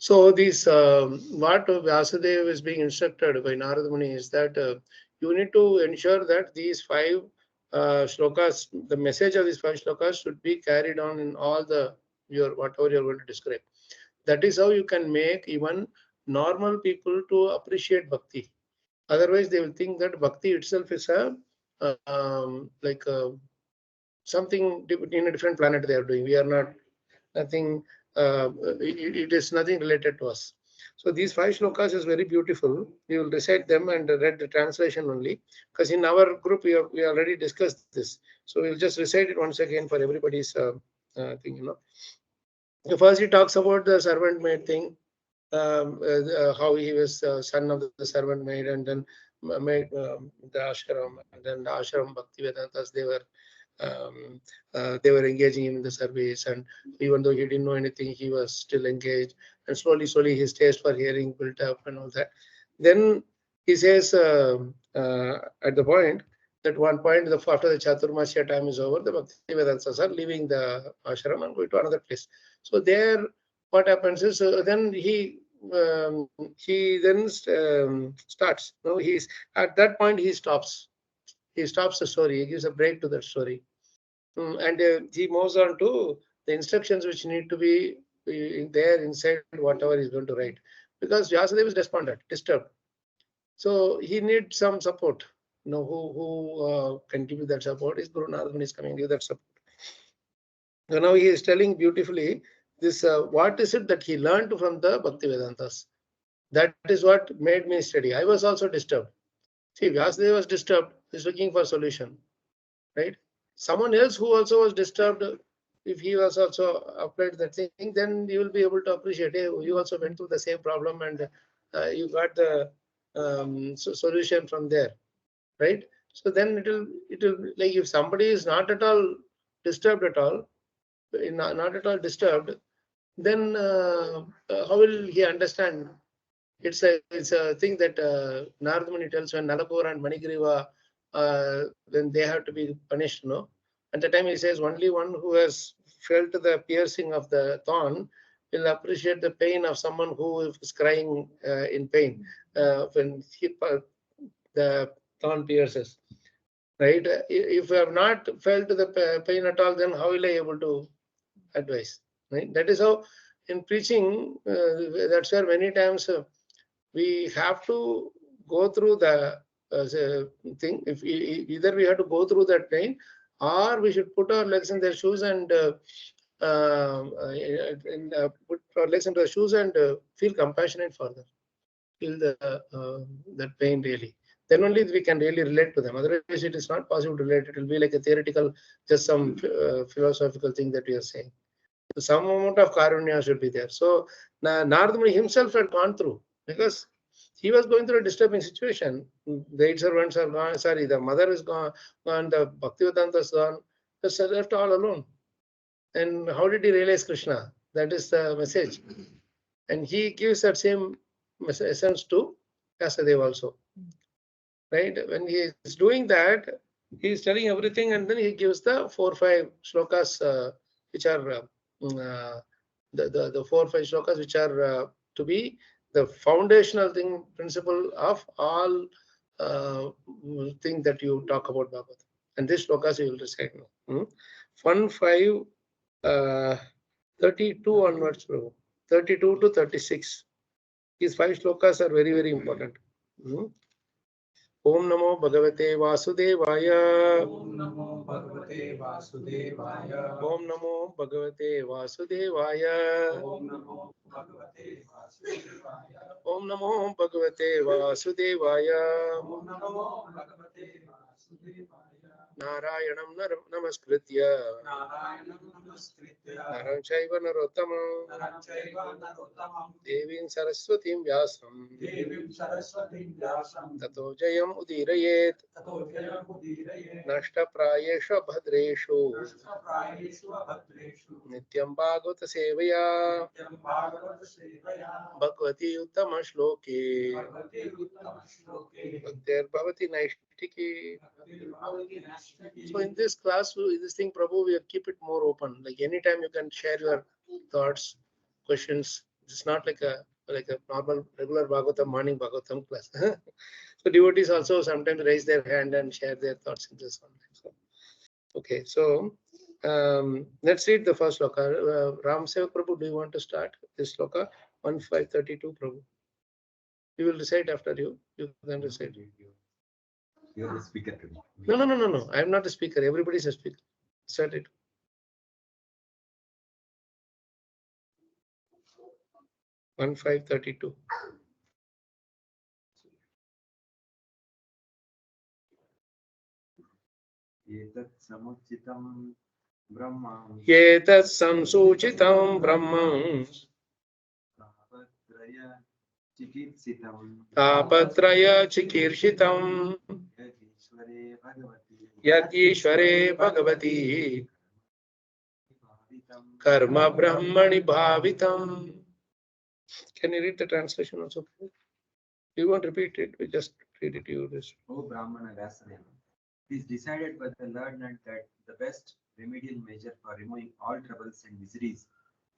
So these what Vyasadeva is being instructed by Narada Muni is that you need to ensure that these five shlokas, the message of these five shlokas should be carried on in all the your whatever you're going to describe. That is how you can make even normal people to appreciate bhakti. Otherwise, they will think that bhakti itself is a like something in a different planet they are doing. We are not nothing. It is nothing related to us. So these five shlokas is very beautiful. We will recite them and read the translation only, because in our group we already discussed this. So we'll just recite it once again for everybody's thing. First he talks about the servant maid thing, how he was son of the servant maid, and then made the ashram, and then the ashram Bhakti Vedantas, they were engaging him in the service, and even though he didn't know anything, he was still engaged, and slowly his taste for hearing built up and all that. Then he says at the point that one point after the Chaturmasya time is over, the Bhakti Vedantas are leaving the ashram and going to another place. So there what happens is then he then starts. No, he's at that point he stops. He stops the story. He gives a break to that story, and he moves on to the instructions which need to be there inside whatever he's going to write. Because Vyasadeva is despondent, disturbed, so he needs some support. Who can give you that support? Is Guru Narada is coming to give that support. So now he is telling beautifully this. What is it that he learned from the Bhakti Vedantas? That is what made me study. I was also disturbed. See, Vyasadeva was disturbed. He's looking for solution, right? Someone else who also was disturbed, if he was also applied that thing, then you will be able to appreciate. Hey, you also went through the same problem, and you got the solution from there, right? So then it will like if somebody is not at all disturbed at all, not at all disturbed, then how will he understand? It's a thing that Narada Muni tells when Nalakura and Manigriva, when they have to be punished. At the time he says only one who has felt the piercing of the thorn will appreciate the pain of someone who is crying in pain when the thorn pierces. Right? If you have not felt the pain at all, then how will I able to advise? Right? That is how in preaching. That's where many times. We have to go through the thing. If either we have to go through that pain, or we should put our legs in their shoes and put our legs into the shoes and feel compassionate for them, feel that pain really. Then only we can really relate to them. Otherwise, it is not possible to relate. It will be like a theoretical, just some philosophical thing that we are saying. So some amount of karunya should be there. So Narada Muni himself had gone through, because he was going through a disturbing situation. The eight servants are gone. Sorry, the mother is gone. The Bhaktivedanta is gone. Just left all alone. And how did he realize Krishna? That is the message. And he gives that same essence to Vyasadeva also. Right? When he is doing that, he is telling everything, and then he gives the 4-5 shlokas, which are the 4-5 shlokas which are to be the foundational thing, principle of all thing that you talk about Bhagavad. And this shlokas you will recite now. 1, 5, 32 onwards, 32 to 36. These 5 shlokas are very, very important. ओम नमो भगवते वासुदेवाय ओम नमो भगवते वासुदेवाय ओम नमो भगवते वासुदेवाय ओम नमो भगवते वासुदेवाय ओम नमो भगवते वासुदेवाय ओम नमो भगवते वासुदेवाय नारायणं नमस्कृत्य नरं चैव नरोत्तमं देवीं सरस्वतीं व्यासं ततो जयम् उदीरयेत् नष्टप्रायेषु भद्रेषु नित्यं भागवत सेवया भगवती उत्तम श्लोके भक्तिर्भवति नैष्ठिकी. So in this class, this thing, Prabhu, we keep it more open. Like anytime you can share your thoughts, questions. It's not like a normal regular Bhagavatam morning Bhagavatam class. So devotees also sometimes raise their hand and share their thoughts in this one. So, okay, so let's read the first sloka. Ram Sevak Prabhu, do you want to start this sloka? 1532 Prabhu. We will recite after you. You can recite. You are the speaker today. No. I am not a speaker. Everybody is a speaker. Start it. One 532. Etat samuchitam brahma. Etat samsuchitam brahma. Tapatraya chikirsitam. Tapatraya chikirshitam. Yadishware bhagavati. Yadishware bhagavati. Karma brahmani bhavitam. Can you read the translation also? You won't repeat it. We just read it to you. This. O Brahmana Vyasana, it is decided by the learned that the best remedial measure for removing all troubles and miseries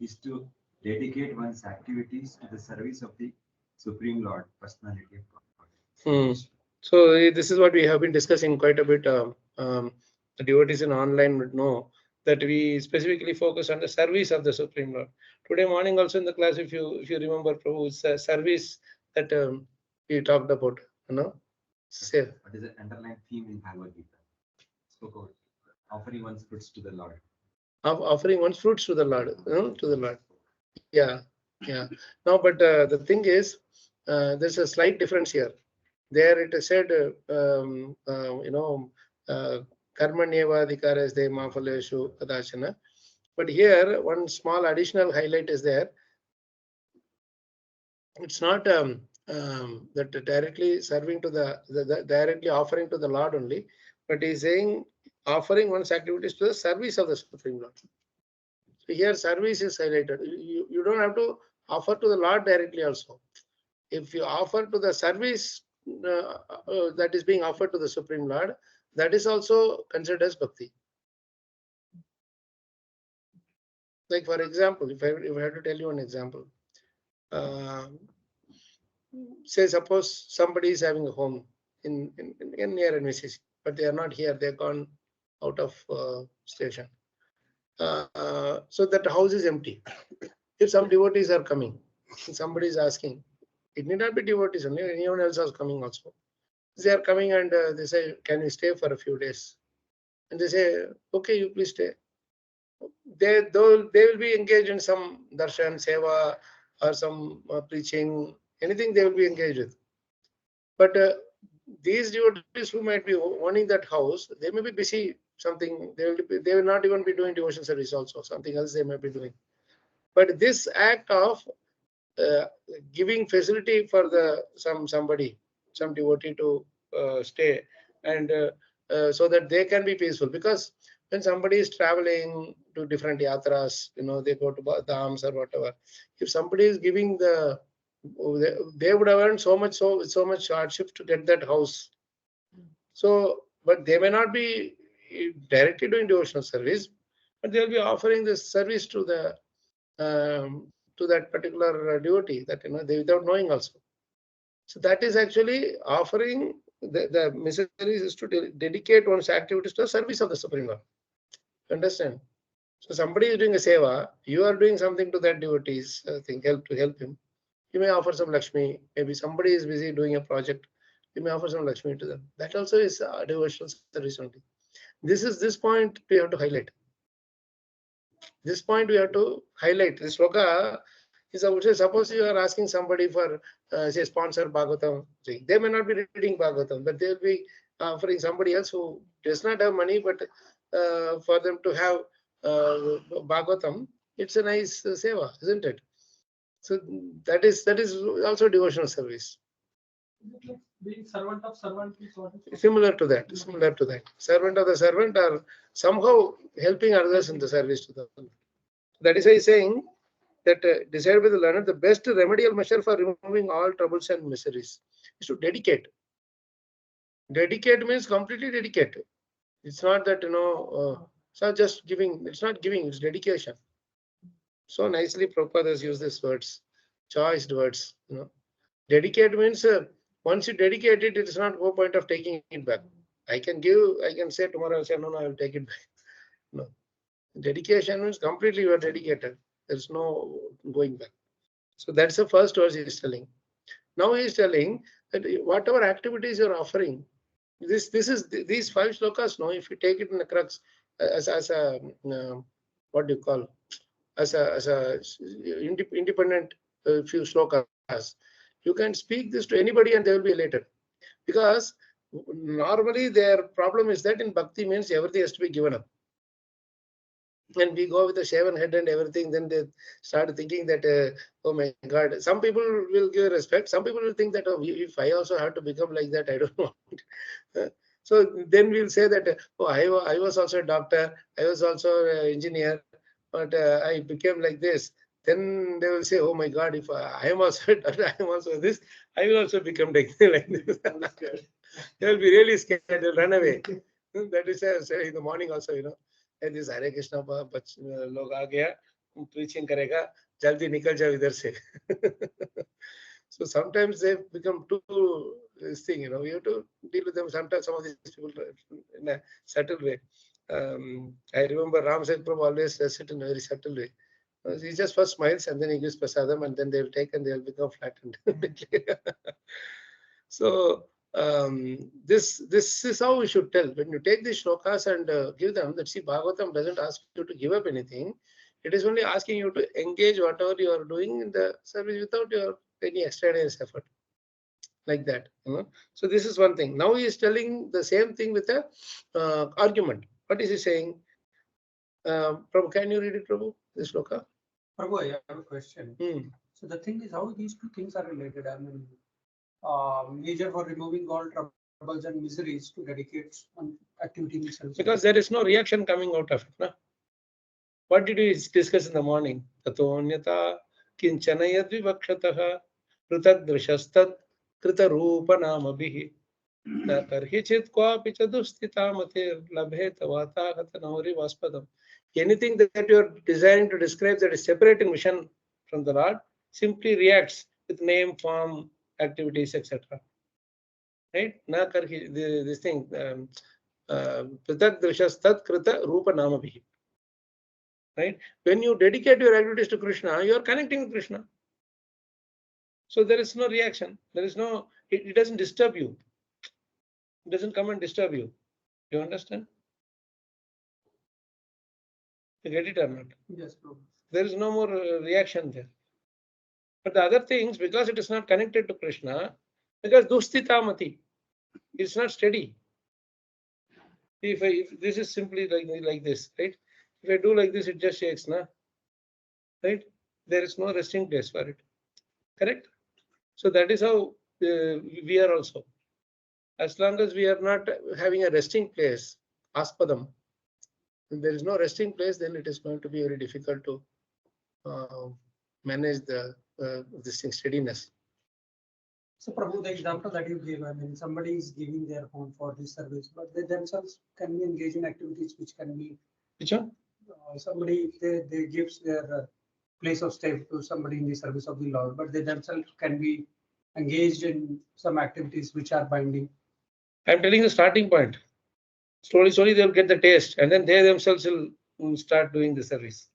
is to dedicate one's activities to the service of the Supreme Lord, Personality of God. So this is what we have been discussing quite a bit. The devotees in online would know that we specifically focus on the service of the Supreme Lord. Today morning also in the class, if you remember, Prabhu, it's a service that we talked about. Say. What is the underlying theme in Bhagavad Gita? Spoke about offering one's fruits to the Lord. Offering one's fruits to the Lord, to the Lord. Yeah. Now, but the thing is, there's a slight difference here. There it is said, karmanyeva adhikaresde ma phaleshu kadachana. But here, one small additional highlight is there. It's not that directly serving to the directly offering to the Lord only, but he's saying offering one's activities to the service of the Supreme Lord. So here service is highlighted. You don't have to offer to the Lord directly also. If you offer to the service that is being offered to the Supreme Lord, that is also considered as bhakti. Like for example, if I have to tell you an example, say suppose somebody is having a home in near NVCC, but they are not here, they are gone out of station. So that house is empty. If some devotees are coming, somebody is asking, it need not be devotees only, anyone else is coming also. They are coming and they say, can we stay for a few days? And they say, okay, you please stay. They will be engaged in some darshan, seva, or some preaching, anything they will be engaged with. But these devotees who might be owning that house, they may be busy something. They will not even be doing devotion service also. Something else they may be doing. But this act of giving facility for some devotee to stay and so that they can be peaceful, because when somebody is traveling to different yatras, they go to dhams or whatever, if somebody is giving they would have earned so much hardship to get that house. So but they may not be directly doing devotional service, but they will be offering this service to that particular devotee, that they without knowing also. So that is actually offering the miseries is to dedicate one's activities to the service of the Supreme Lord. Understand? So somebody is doing a seva, you are doing something to that devotee's thing, to help him. You may offer some Lakshmi. Maybe somebody is busy doing a project. You may offer some Lakshmi to them. That also is devotional service only. This point we have to highlight. This point we have to highlight. This sloka is, I would say, suppose you are asking somebody for, say, sponsor Bhagavatam. They may not be reading Bhagavatam, but they will be offering somebody else who does not have money, but for them to have Bhagavatam, it's a nice seva, isn't it? So that is also devotional service. Being servant of servant is what is Similar to that. Servant of the servant, or somehow helping others in the service to them. That is why he's saying that decided by the learned, the best remedial measure for removing all troubles and miseries is to dedicate. Dedicate means completely dedicate. It's not that, it's not just giving, it's not giving, it's dedication. So nicely Prabhupada has used these words. choiced words. Dedicate means once you dedicate it, it is not no point of taking it back. I can say tomorrow, I'll say, no, I will take it back. No. Dedication means completely you are dedicated. There's no going back. So that's the first verse he is telling. Now he is telling that whatever activities you are offering, these 5 shlokas. No, if you take it in the crux as a what do you call, as a independent few shlokas, you can speak this to anybody and they will be elated. Because normally their problem is that in bhakti means everything has to be given up. And we go with a shaven head and everything, then they start thinking that, oh my God, some people will give respect. Some people will think that, oh, if I also have to become like that, I don't want. So then we'll say that, oh, I was also a doctor, I was also an engineer, but I became like this. Then they will say, oh my God, if I am also a doctor, I am also this, I will also become like this. They will be really scared, they'll run away. That is in the morning also, this Hare Krishna log aa gaya, preaching karega, jaldi nikal jao idhar se. So sometimes they become too this thing, we have to deal with them. Sometimes some of these people in a subtle way. I remember Ram Said Prabhu always does it in a very subtle way. He just first smiles and then he gives prasadam and then they will take and they will become flattened. So this is how we should tell. When you take these shlokas and give them, that see, Bhagavatam doesn't ask you to give up anything. It is only asking you to engage whatever you are doing in the service without your any extraneous effort. Like that. So this is one thing. Now he is telling the same thing with a argument. What is he saying? Prabhu, can you read it, Prabhu? This shloka? Prabhu, I have a question. So the thing is, how these two things are related. I mean, major for removing all troubles and miseries to dedicate on activity in service. Because there is no reaction coming out of it. No? What did we discuss in the morning? Tatonyata kinchana yadvivakshataha pritagdrishastat krita rupa namabhihi na karhichit kwapi chadustita matir labhe tavata katanauri vaspadam. Anything that you are desiring to describe that is separating mission from the Lord simply reacts with name, form, activities, etc. Right? Na karhi, this thing, pritagdrishastat krita rupa namabhihi. Right? When you dedicate your activities to Krishna, you are connecting with Krishna. So there is no reaction. There is no, it doesn't disturb you. It doesn't come and disturb you. You understand? You get it or not? Yes, Prabhu. There is no more reaction there. But the other things, because it is not connected to Krishna, because dustita mati, it's not steady. If this is simply like this, right? If I do like this, it just shakes, na? Right? There is no resting place for it. Correct? So that is how we are also. As long as we are not having a resting place, aspadam, if there is no resting place, then it is going to be very difficult to manage this thing, steadiness. So, Prabhu, the example that you gave, I mean, somebody is giving their home for this service, but they themselves can be engaged in activities which can be. Which one? Somebody, they gives their place of stay to somebody in the service of the Lord, but they themselves can be engaged in some activities which are binding. I'm telling the starting point. Slowly they'll get the taste, and then they themselves will start doing the service.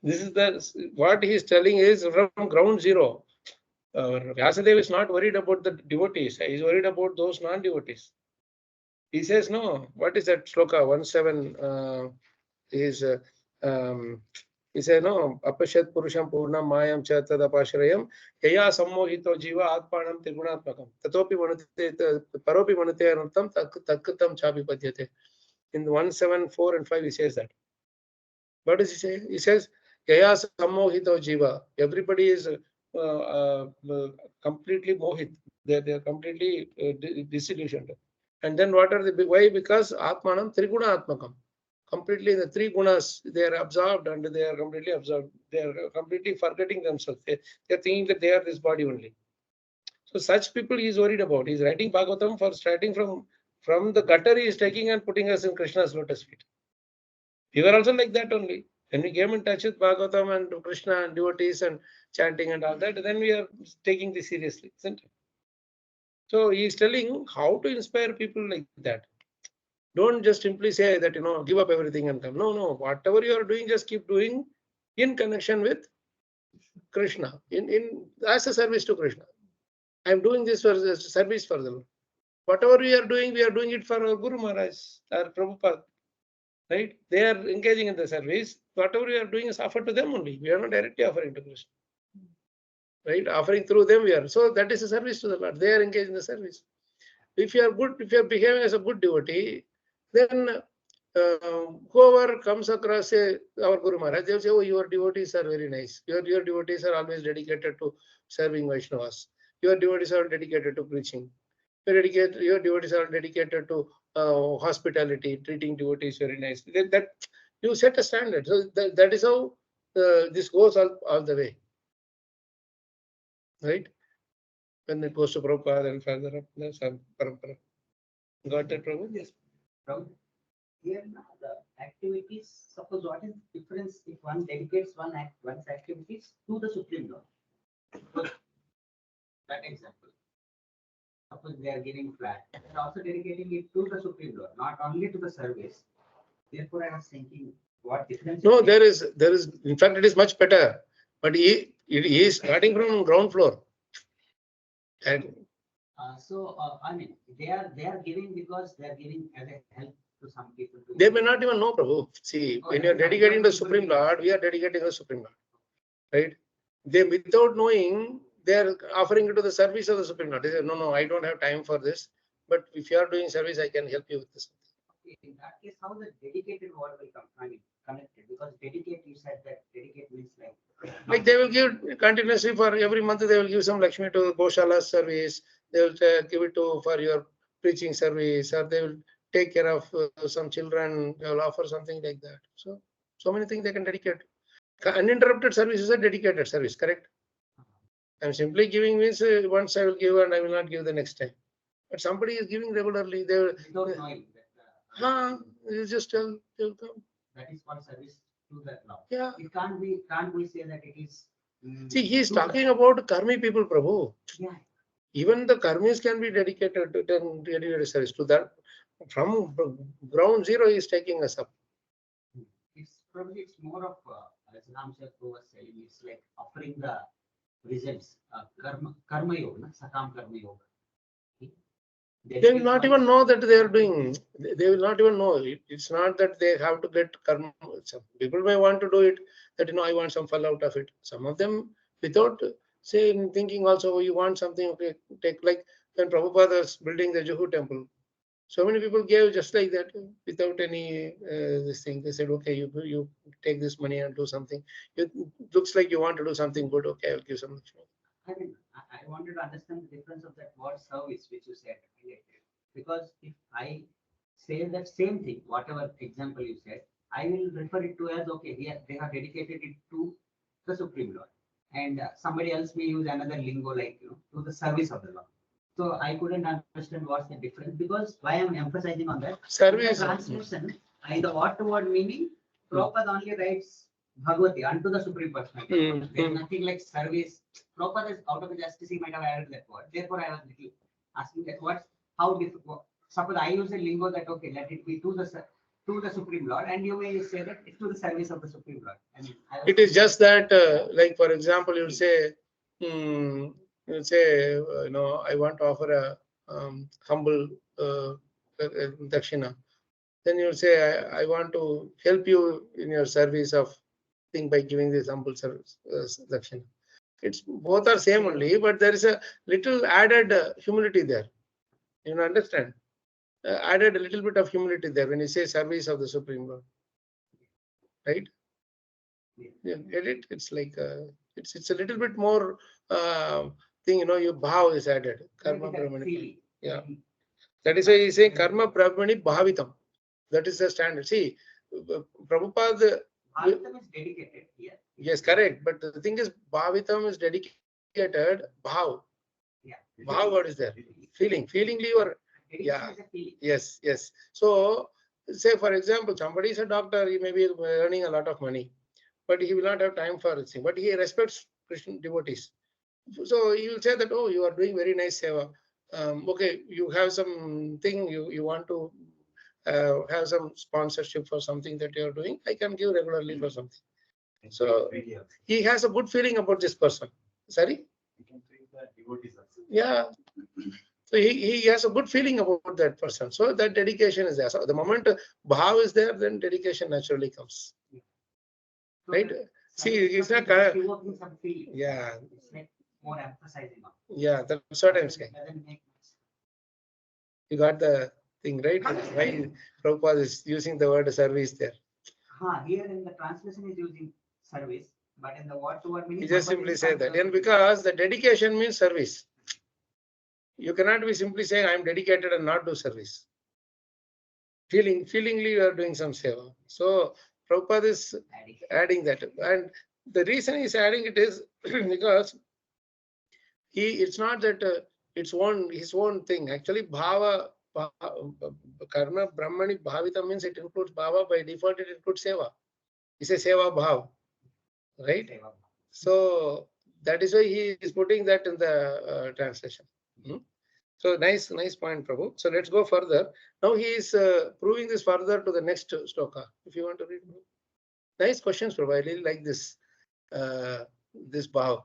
This is what he is telling is from ground zero. Vyasadeva is not worried about the devotees. He is worried about those non-devotees. He says, no, what is that shloka 1:7? He said, no, apashat purusham purnam mayam cha tadapashrayam yaya sammohito jiva atpanam trigunatmakam tatopi manute paropi manute anurtam takkutam chapi padyate. In 1:7, 4 and 5 he says that. What does he say? He says, yaya sammohito jiva. Everybody is completely mohit. They are completely disillusioned. And then what are the why? Because atmanam triguna atmakam. Completely the three gunas, they are absorbed and they are completely absorbed. They are completely forgetting themselves. They are thinking that they are this body only. So such people he is worried about. He is writing Bhagavatam for starting from the gutter he is taking and putting us in Krishna's lotus feet. We were also like that only. When we came in touch with Bhagavatam and Krishna and devotees and chanting and all that, then we are taking this seriously, isn't it? So he is telling how to inspire people like that. Don't just simply say that, give up everything and come. No, no. Whatever you are doing, just keep doing in connection with Krishna, as a service to Krishna. I am doing this for the service for the Lord. Whatever we are doing it for our Guru Maharaj, our Prabhupada. Right? They are engaging in the service. Whatever we are doing is offered to them only. We are not directly offering to Krishna. Right? Offering through them we are. So that is a service to the Lord. They are engaged in the service. If you are good, if you are behaving as a good devotee, then whoever comes across our Guru Maharaj, they will say, oh, your devotees are very nice. Your devotees are always dedicated to serving Vaishnavas. Your devotees are dedicated to preaching. Your devotees are dedicated to hospitality, treating devotees very nicely. That you set a standard. So that is how this goes all the way. Right? When it goes to Prabhupada and further up, there's some parampara. Got that, Prabhu? Yes. Prabhu, here now the activities, suppose what is the difference if one dedicates one's activities to the Supreme Lord? Suppose that example. Suppose they are giving flat. They are also dedicating it to the Supreme Lord, not only to the service. Therefore, I was thinking, what difference? No, there is, in fact, it is much better. But he is starting from ground floor. And I mean, they are giving because they are giving as a help to some people. They may not even know, Prabhu. See, when you are dedicating to Supreme Lord, we are dedicating to Supreme Lord. Right? They, without knowing, they are offering it to the service of the Supreme Lord. They say, no, I don't have time for this. But if you are doing service, I can help you with this. In that case, how the dedicated word will come? I mean, connected, because dedicate, you said that dedicate means like they will give continuously for every month, they will give some Lakshmi to Goshala service. They will give it to for your preaching service, or they will take care of some children. They will offer something like that. So many things they can dedicate. Uninterrupted service is a dedicated service, correct? I'm simply giving means once I will give and I will not give the next time. But somebody is giving regularly. They will. without knowing that. You just tell, they will come. That is what service to that law. Yeah. It can't we say that it is. See, he is talking about karmi people, Prabhu. Yeah. Even the karmis can be dedicated to service to that. From ground zero, he is taking us up. It's probably more of as Ram Sir was saying, it's like offering the results. Karma yoga, sakam karma yoga. They will not even know that they are doing. They will not even know. It's not that they have to get karma. Some people may want to do it, that I want some fall out of it. Some of them, without thinking also, you want something, okay, take, like when Prabhupada was building the Juhu temple. So many people gave just like that without any this thing. They said, okay, you take this money and do something. It looks like you want to do something good. Okay, I'll give some money. I mean, I wanted to understand the difference of that word service, which you said. Because if I say that same thing, whatever example you said, I will refer it to as, okay, they have dedicated it to the Supreme Lord. And somebody else may use another lingo like, to the service of the Lord. So I couldn't understand what's the difference, because why I'm emphasizing on that. Service. The translation, the word meaning, Prabhupada only writes Bhagavati unto the Supreme Personality. There's nothing like service. Prabhupada is out of the justice, he might have added that word. Therefore, I was asking that how difficult. Suppose I use a lingo that, okay, let it be to the Supreme Lord, and you may say that it's to the service of the Supreme Lord. I mean, it is just that, like for example, you'll say, I want to offer a humble dakshina. Then you'll say, I want to help you in your service of thing by giving this humble service dakshina. It's both are same only, but there is a little added humility there. You understand? Added a little bit of humility there when you say service of the Supreme Lord, right? Yeah, get it? It's like it's a little bit more thing. Your bhav is added. Karma brahmani. Yeah, that is why he's saying karma brahmani bhavitam. That is the standard. See, Prabhupada. Bhavitam is dedicated here. Yes, correct. But the thing is, bhavitam is dedicated bhav. Yeah. Bhav, what is there? Feeling. Feelingly or yeah. Yes. So, say for example, somebody is a doctor, he may be earning a lot of money. but he will not have time for this thing. But he respects Krishna devotees. So he will say that, oh, you are doing very nice seva. Okay, you have some thing, you want to have some sponsorship for something that you are doing, I can give regularly for something. So he has a good feeling about this person. Sorry? You can treat the devotees also. Yeah. So he has a good feeling about that person. So that dedication is there. So the moment bhav is there, then dedication naturally comes. Right? See, it's not evoking some feeling. Yeah. It's like more emphasizing on. Yeah, that's what I'm saying. Doesn't make sense. You got the thing, right? Why Prabhupada is using the word service there. Here in the translation is using service, but in the word to word meaning. He just simply say that. And because the dedication means service. You cannot be simply saying I am dedicated and not do service. Feelingly you are doing some seva. So Prabhupada is adding that. And the reason he's adding it is because it's not that it's his own thing. Actually, bhava, karma, brahmani, bhavita means it includes bhava. By default, it includes seva. It's a seva bhav, right? So that is why he is putting that in the translation. So nice point, Prabhu. So let's go further. Now he is proving this further to the next shloka. If you want to read. Nice questions, Prabhu. I really like this bhav.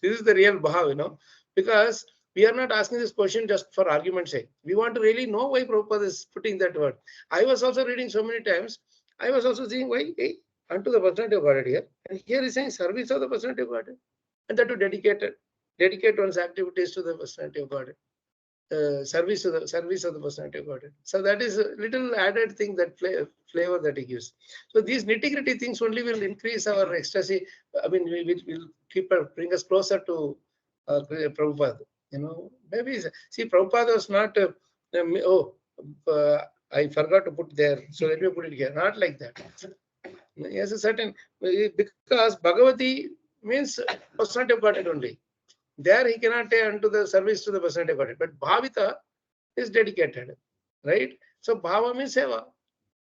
This is the real bhav, because we are not asking this question just for argument's sake. We want to really know why Prabhupada is putting that word. I was also reading so many times. I was also saying, why? Hey, unto the personality of Godhead here. And here is saying service of the personality of Godhead. And that to dedicate one's activities to the personality of Godhead. Service of the personality of Godhead. So that is a little added thing, that flavor that he gives. So these nitty-gritty things only will increase our ecstasy. I mean, will bring us closer to Prabhupada. Maybe see, Prabhupada was not. I forgot to put there, so let me put it here. Not like that. Yes, a certain, because Bhagavati means personality of Godhead only. There he cannot take unto the service to the personality of Godhead. But Bhavita is dedicated, right? So Bhava means seva.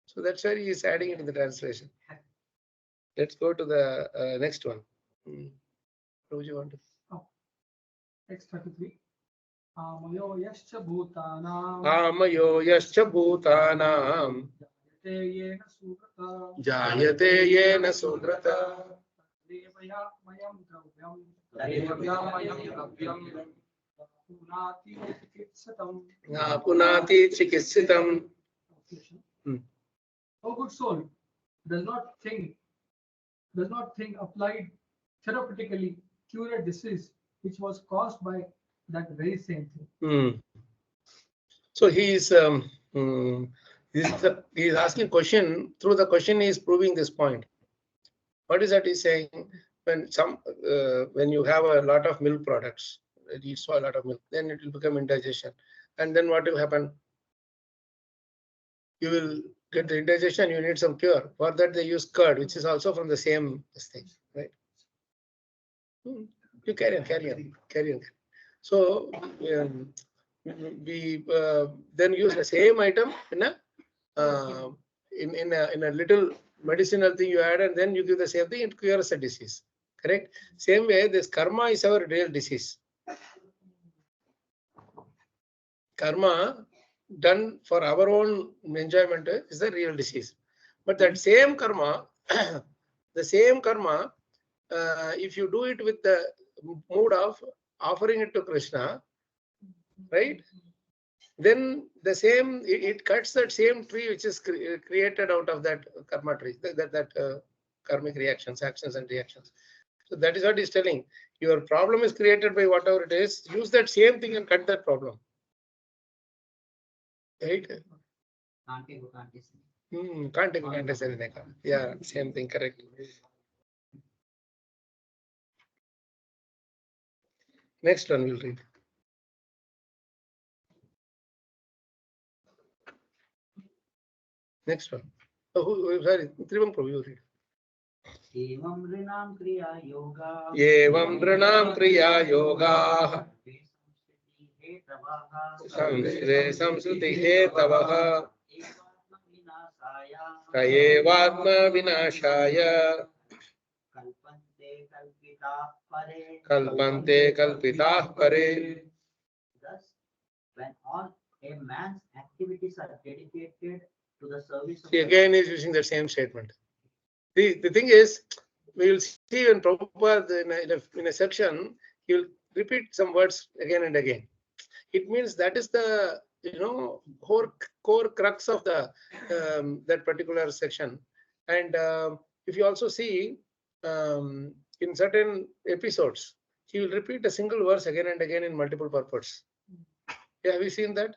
So that's why he is adding it in the translation. Let's go to the next one. What would you want to? Text 33. Amayo yascha bhutanam. Amayo yascha bhutanam. Jayate yena sudrata. Punati chikitsitam. O good soul, does not think applied therapeutically cure a disease which was caused by that very same thing. So he is asking a question. Through the question, he is proving this point. What is that he's saying? When you have a lot of milk products, you saw a lot of milk, then it will become indigestion. And then what will happen? You will get the indigestion, you need some cure. For that they use curd, which is also from the same thing, right? You carry on. So we then use the same item in a little medicinal thing you add, and then you give the same thing, it cures the disease. Correct? Same way, this karma is our real disease. Karma done for our own enjoyment is the real disease. But that same karma, if you do it with the mood of offering it to Krishna, right? Then it cuts that same tree which is created out of that karma tree, that karmic reactions, actions and reactions. So that is what he's telling. Your problem is created by whatever it is. Use that same thing and cut that problem. Right? Can't say. Yeah, same thing, correct. Next one we'll read. Next one. Oh, sorry, Trivang Prabhu, you read. Evam Rinam Kriya Yoga. Evam Rinam Kriya Yoga. Samsre Samsuti He Tavaha. Kayevatma vinashaya. Kalpante kalpitah pare. Thus, when all a man's activities are dedicated to the service of See, again is using the same statement. The thing is, we will see when Prabhupada in a section, he will repeat some words again and again. It means that is the core crux of the that particular section. And if you also see in certain episodes, he will repeat a single verse again and again in multiple purports. Yeah, have you seen that?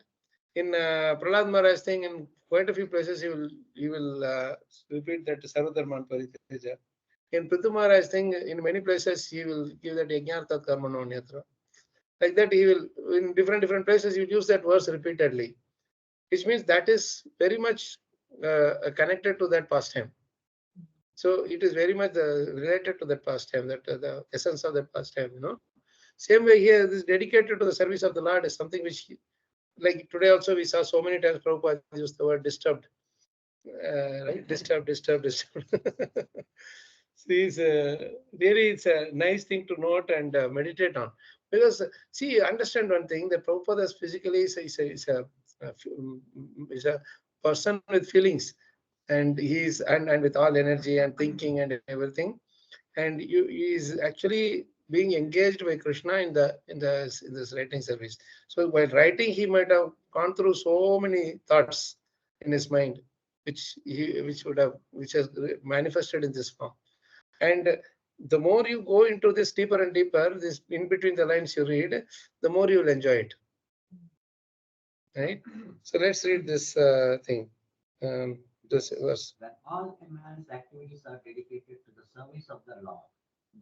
In Prahlad Maharaj thing, in quite a few places, he will repeat that Sarvadharman Pariteja. In Prithu Maharaj thing, in many places, he will give that Yajnartha Karmano Nyatra. Like that, he will, in different places, he will use that verse repeatedly, which means that is very much connected to that pastime. So it is very much related to that pastime, that the essence of that pastime, Same way here, this dedicated to the service of the Lord is something which, like today also we saw so many times Prabhupada use the word disturbed. Right? Disturbed. See, really, it's a nice thing to note and meditate on. Because, see, understand one thing, that Prabhupada physically is a person with feelings, and he's and with all energy and thinking and everything, and he is actually being engaged by Krishna in this writing service. So while writing, he might have gone through so many thoughts in his mind, which has manifested in this form. And the more you go into this deeper and deeper, this in between the lines you read, the more you will enjoy it. Right? So let's read this thing. This verse. When all a man's activities are dedicated to the service of the Lord,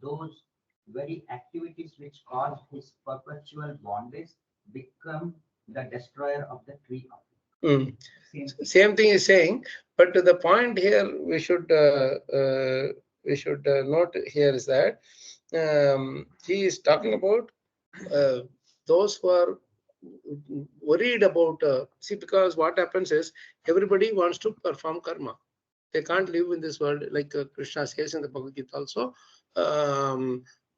those very activities which cause his perpetual bondage become the destroyer of the tree of life. Same thing is saying, but the point here we should note here is that he is talking about those who are worried about, see, because what happens is everybody wants to perform karma. They can't live in this world, like Krishna says in the Bhagavad Gita also.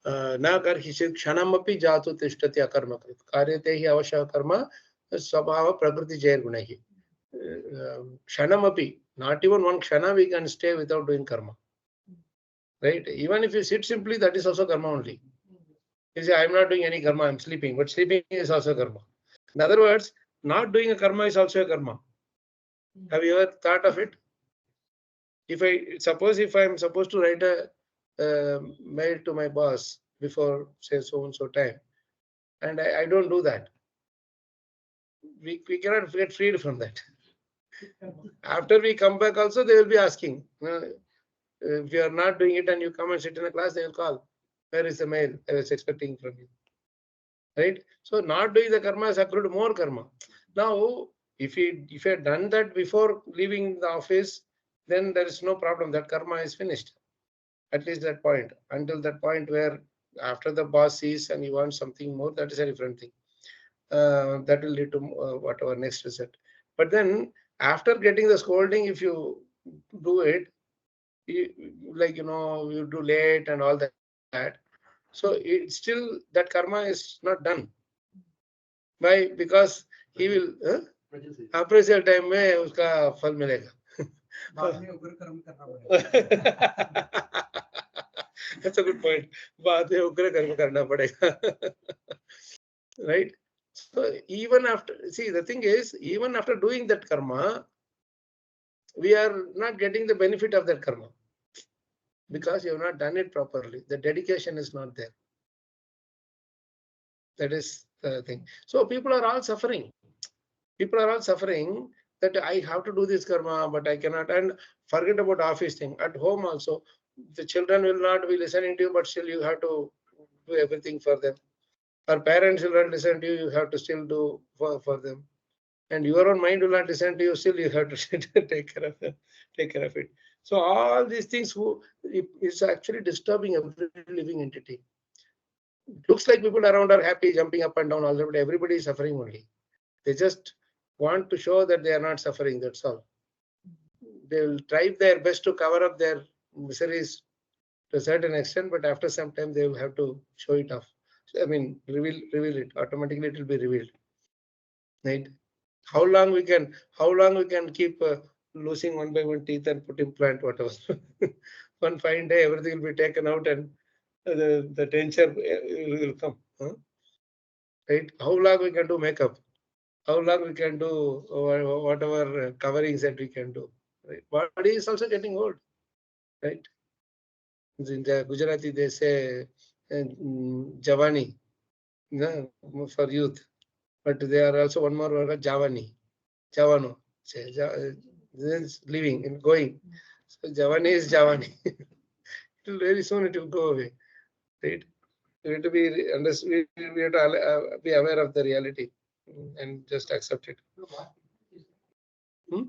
Na karhichit kshanamapi jatu tishtati akarma krit karyate hi avashya karma swabhava prakriti jair gunahi. Kshanamapi, not even one kshana we can stay without doing karma. Right? Even if you sit simply, that is also karma only. You say, I am not doing any karma, I am sleeping, but sleeping is also karma. In other words, not doing a karma is also a karma. Have you ever thought of it? If I am supposed to write a mail to my boss before, say, so and so time, and I don't do that, we cannot get freed from that. After we come back also, they will be asking. If you are not doing it and you come and sit in a class, they will call. Where is the mail I was expecting from you? Right? So not doing the karma has accrued more karma. Now, if you had done that before leaving the office, then there is no problem. That karma is finished. At least that point. Until that point where after the boss sees and you want something more, that is a different thing. That will lead to whatever next result. But then after getting the scolding, if you do it, you do late and all that. So it's still that karma is not done. Why? Because he will appraisal time में उसका फल मिलेगा. That's a good point. बाद में उग्र कर्म करना पड़ेगा. Right? So even after, see, the thing is, even after doing that karma, we are not getting the benefit of that karma because you have not done it properly. The dedication is not there. That is the thing. So people are all suffering. People are all suffering that I have to do this karma, but I cannot. And forget about office thing. At home also, the children will not be listening to you, but still you have to do everything for them. Our parents will not listen to you, you have to still do for them. And your own mind will not listen to you, still you have to take care of it. So all these things is actually disturbing every living entity. It looks like people around are happy, jumping up and down all the way. Everybody is suffering only. They just want to show that they are not suffering, that's all. they will try their best to cover up their miseries to a certain extent, but after some time they will have to show it off. I mean, reveal it. Automatically it will be revealed. Right? How long we can keep losing one by one teeth and put implant, whatever. One fine day everything will be taken out and the denture will come. Huh? Right? How long we can do makeup? How long we can do whatever coverings that we can do? Right? Body is also getting old. Right? In the Gujarati they say Javani, no, for youth. But there are also one more word, Javani. Javano. Living and going. So Javani is Javani. Very soon it will go away. Right? We have to be we have to be aware of the reality and just accept it. So what is Hmm?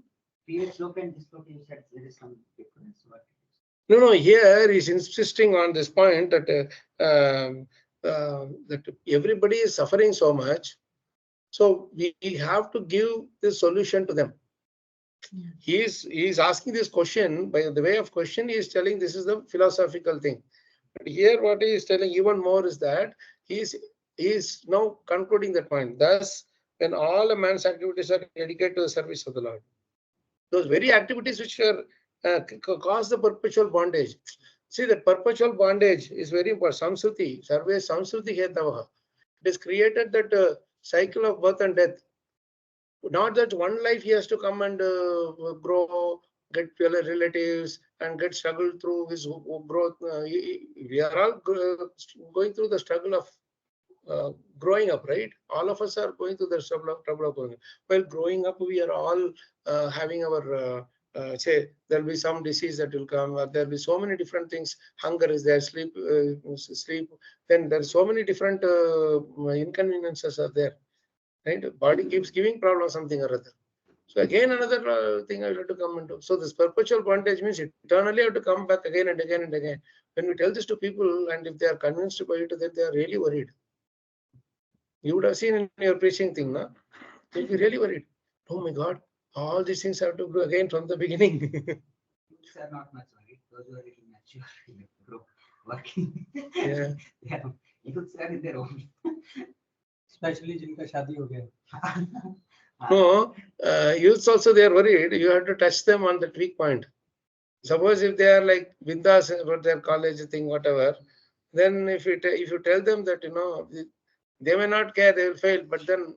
previous slope and this slope, you said there is some difference. What No, here he's insisting on this point that that everybody is suffering so much. So we have to give the solution to them. He is asking this question by the way of question. He is telling this is the philosophical thing. But here, what he is telling even more is that he is now concluding that point. Thus, when all a man's activities are dedicated to the service of the Lord, those very activities which are cause the perpetual bondage. See, that perpetual bondage is very important. Samsruti, sarve samsruti hetavaha. It has created that cycle of birth and death. Not that one life he has to come and grow, get relatives, and get struggle through his growth. We are all going through the struggle of growing up, right? All of us are going through the trouble of growing up. While growing up, we are all having our say there will be some disease that will come. There will be so many different things. Hunger is there, sleep. Then there are so many different inconveniences are there. Right? Body keeps giving problems, something or other. So again, another thing I will have to come into. So this perpetual bondage means eternally I have to come back again and again and again. When we tell this to people, and if they are convinced by it, then they are really worried. You would have seen in your preaching thing, no? You'll be really worried. Oh my God, all these things have to go again from the beginning. youths are not much worried. Those who are little mature, grow, working. Yeah. Yeah. Youths are in their own. Especially जिनका शादी हो गया. No, youths also they are worried. You have to touch them on that weak point. Suppose if they are like Vindas about their college thing, whatever, then if you tell them that they may not care, they will fail, but then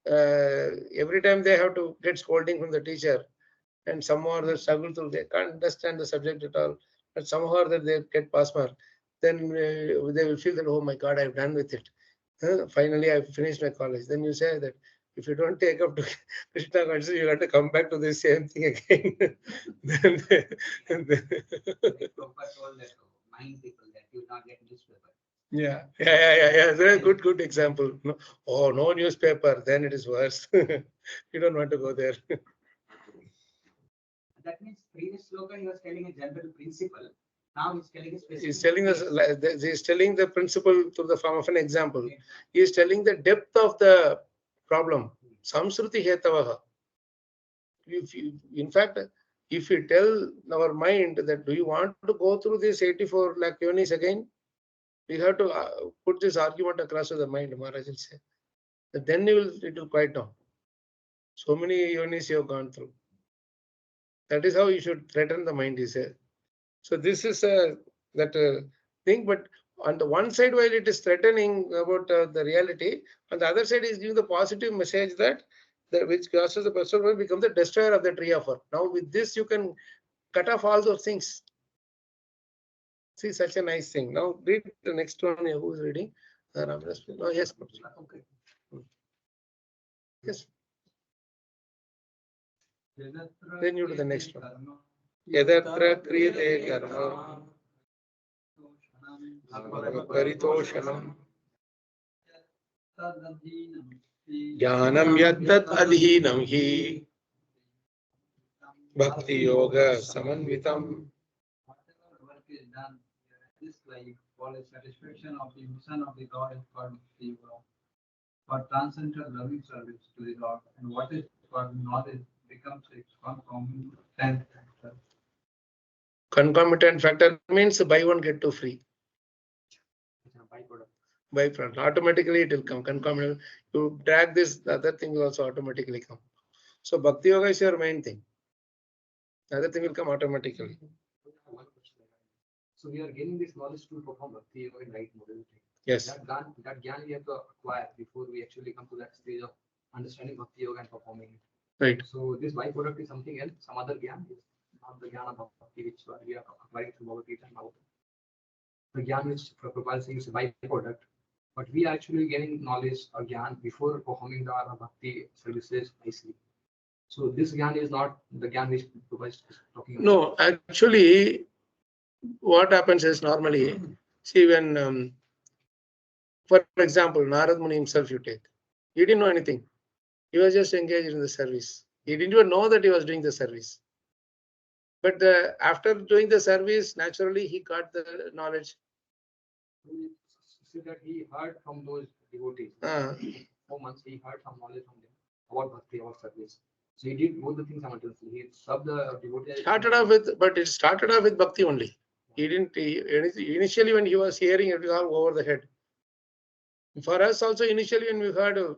every time they have to get scolding from the teacher, and somehow they struggle through, they can't understand the subject at all, but somehow that they get pass mark, then they will feel that, oh my God, I've done with it. Finally, I've finished my college. Then you say that if you don't take up to Krishna consciousness, you have to come back to the same thing again. Then Prabhupada told that mind people that you will not get newspaper. yeah. Very good example. No, oh, no newspaper, then it is worse. You don't want to go there. That means previous slogan he was telling a general principle. Now he's telling a specific. He's telling us, he's telling the principle through the form of an example. He is telling the depth of the problem. Samsruti hetavaha. In fact, if you tell our mind that do you want to go through this 84 lakh yonis again, we have to put this argument across to the mind, Maharaj will say. Then it will quiet down. So many yonis you have gone through. That is how you should threaten the mind, he said. So this is that thing, but on the one side, while it is threatening about the reality, on the other side is giving the positive message that which causes the person will become the destroyer of the tree offer. Now with this, you can cut off all those things. See, such a nice thing. Now read the next one. Who is reading? No, yes. Okay. Yes. Then you do the next one. Yadatra kriyate karma paritoshanam jnanam yaddat adhinam hi bhakti yoga samanvitam. Whatever work is done in this life for the satisfaction of the mission of the God is called Shiva, for transcendental loving service to the Lord, and what is called knowledge becomes its concomitant factor. Concomitant factor means buy one get two free. Byproduct. Byproduct. Automatically it will come. Concomitant. You drag this, the other thing will also automatically come. So Bhakti Yoga is your main thing. The other thing will come automatically. One question. So we are getting this knowledge to perform Bhakti Yoga in right modality. Yes. That gyan we have to acquire before we actually come to that stage of understanding Bhakti Yoga and performing it. Right. So this byproduct is something else, some other gyan, not the gyan of Bhakti which we are acquiring through Bhagavad Gita and Bhagavatam. The gyan which Prabhupada saying is a byproduct, but we are actually getting knowledge or gyan before performing the Bhakti services nicely. So this gyan is not the gyan which Prabhupada is talking about. No, actually, what happens is normally, see when, for example, Narada Muni himself you take, he didn't know anything. He was just engaged in the service. He didn't even know that he was doing the service. But after doing the service, naturally he got the knowledge. We see that he heard from those devotees. 4 months he heard some knowledge from them about Bhakti, about service. So he did both the things simultaneously. He served the devotees. But it started off with Bhakti only. He didn't, initially when he was hearing it was all over the head. For us also initially when we heard,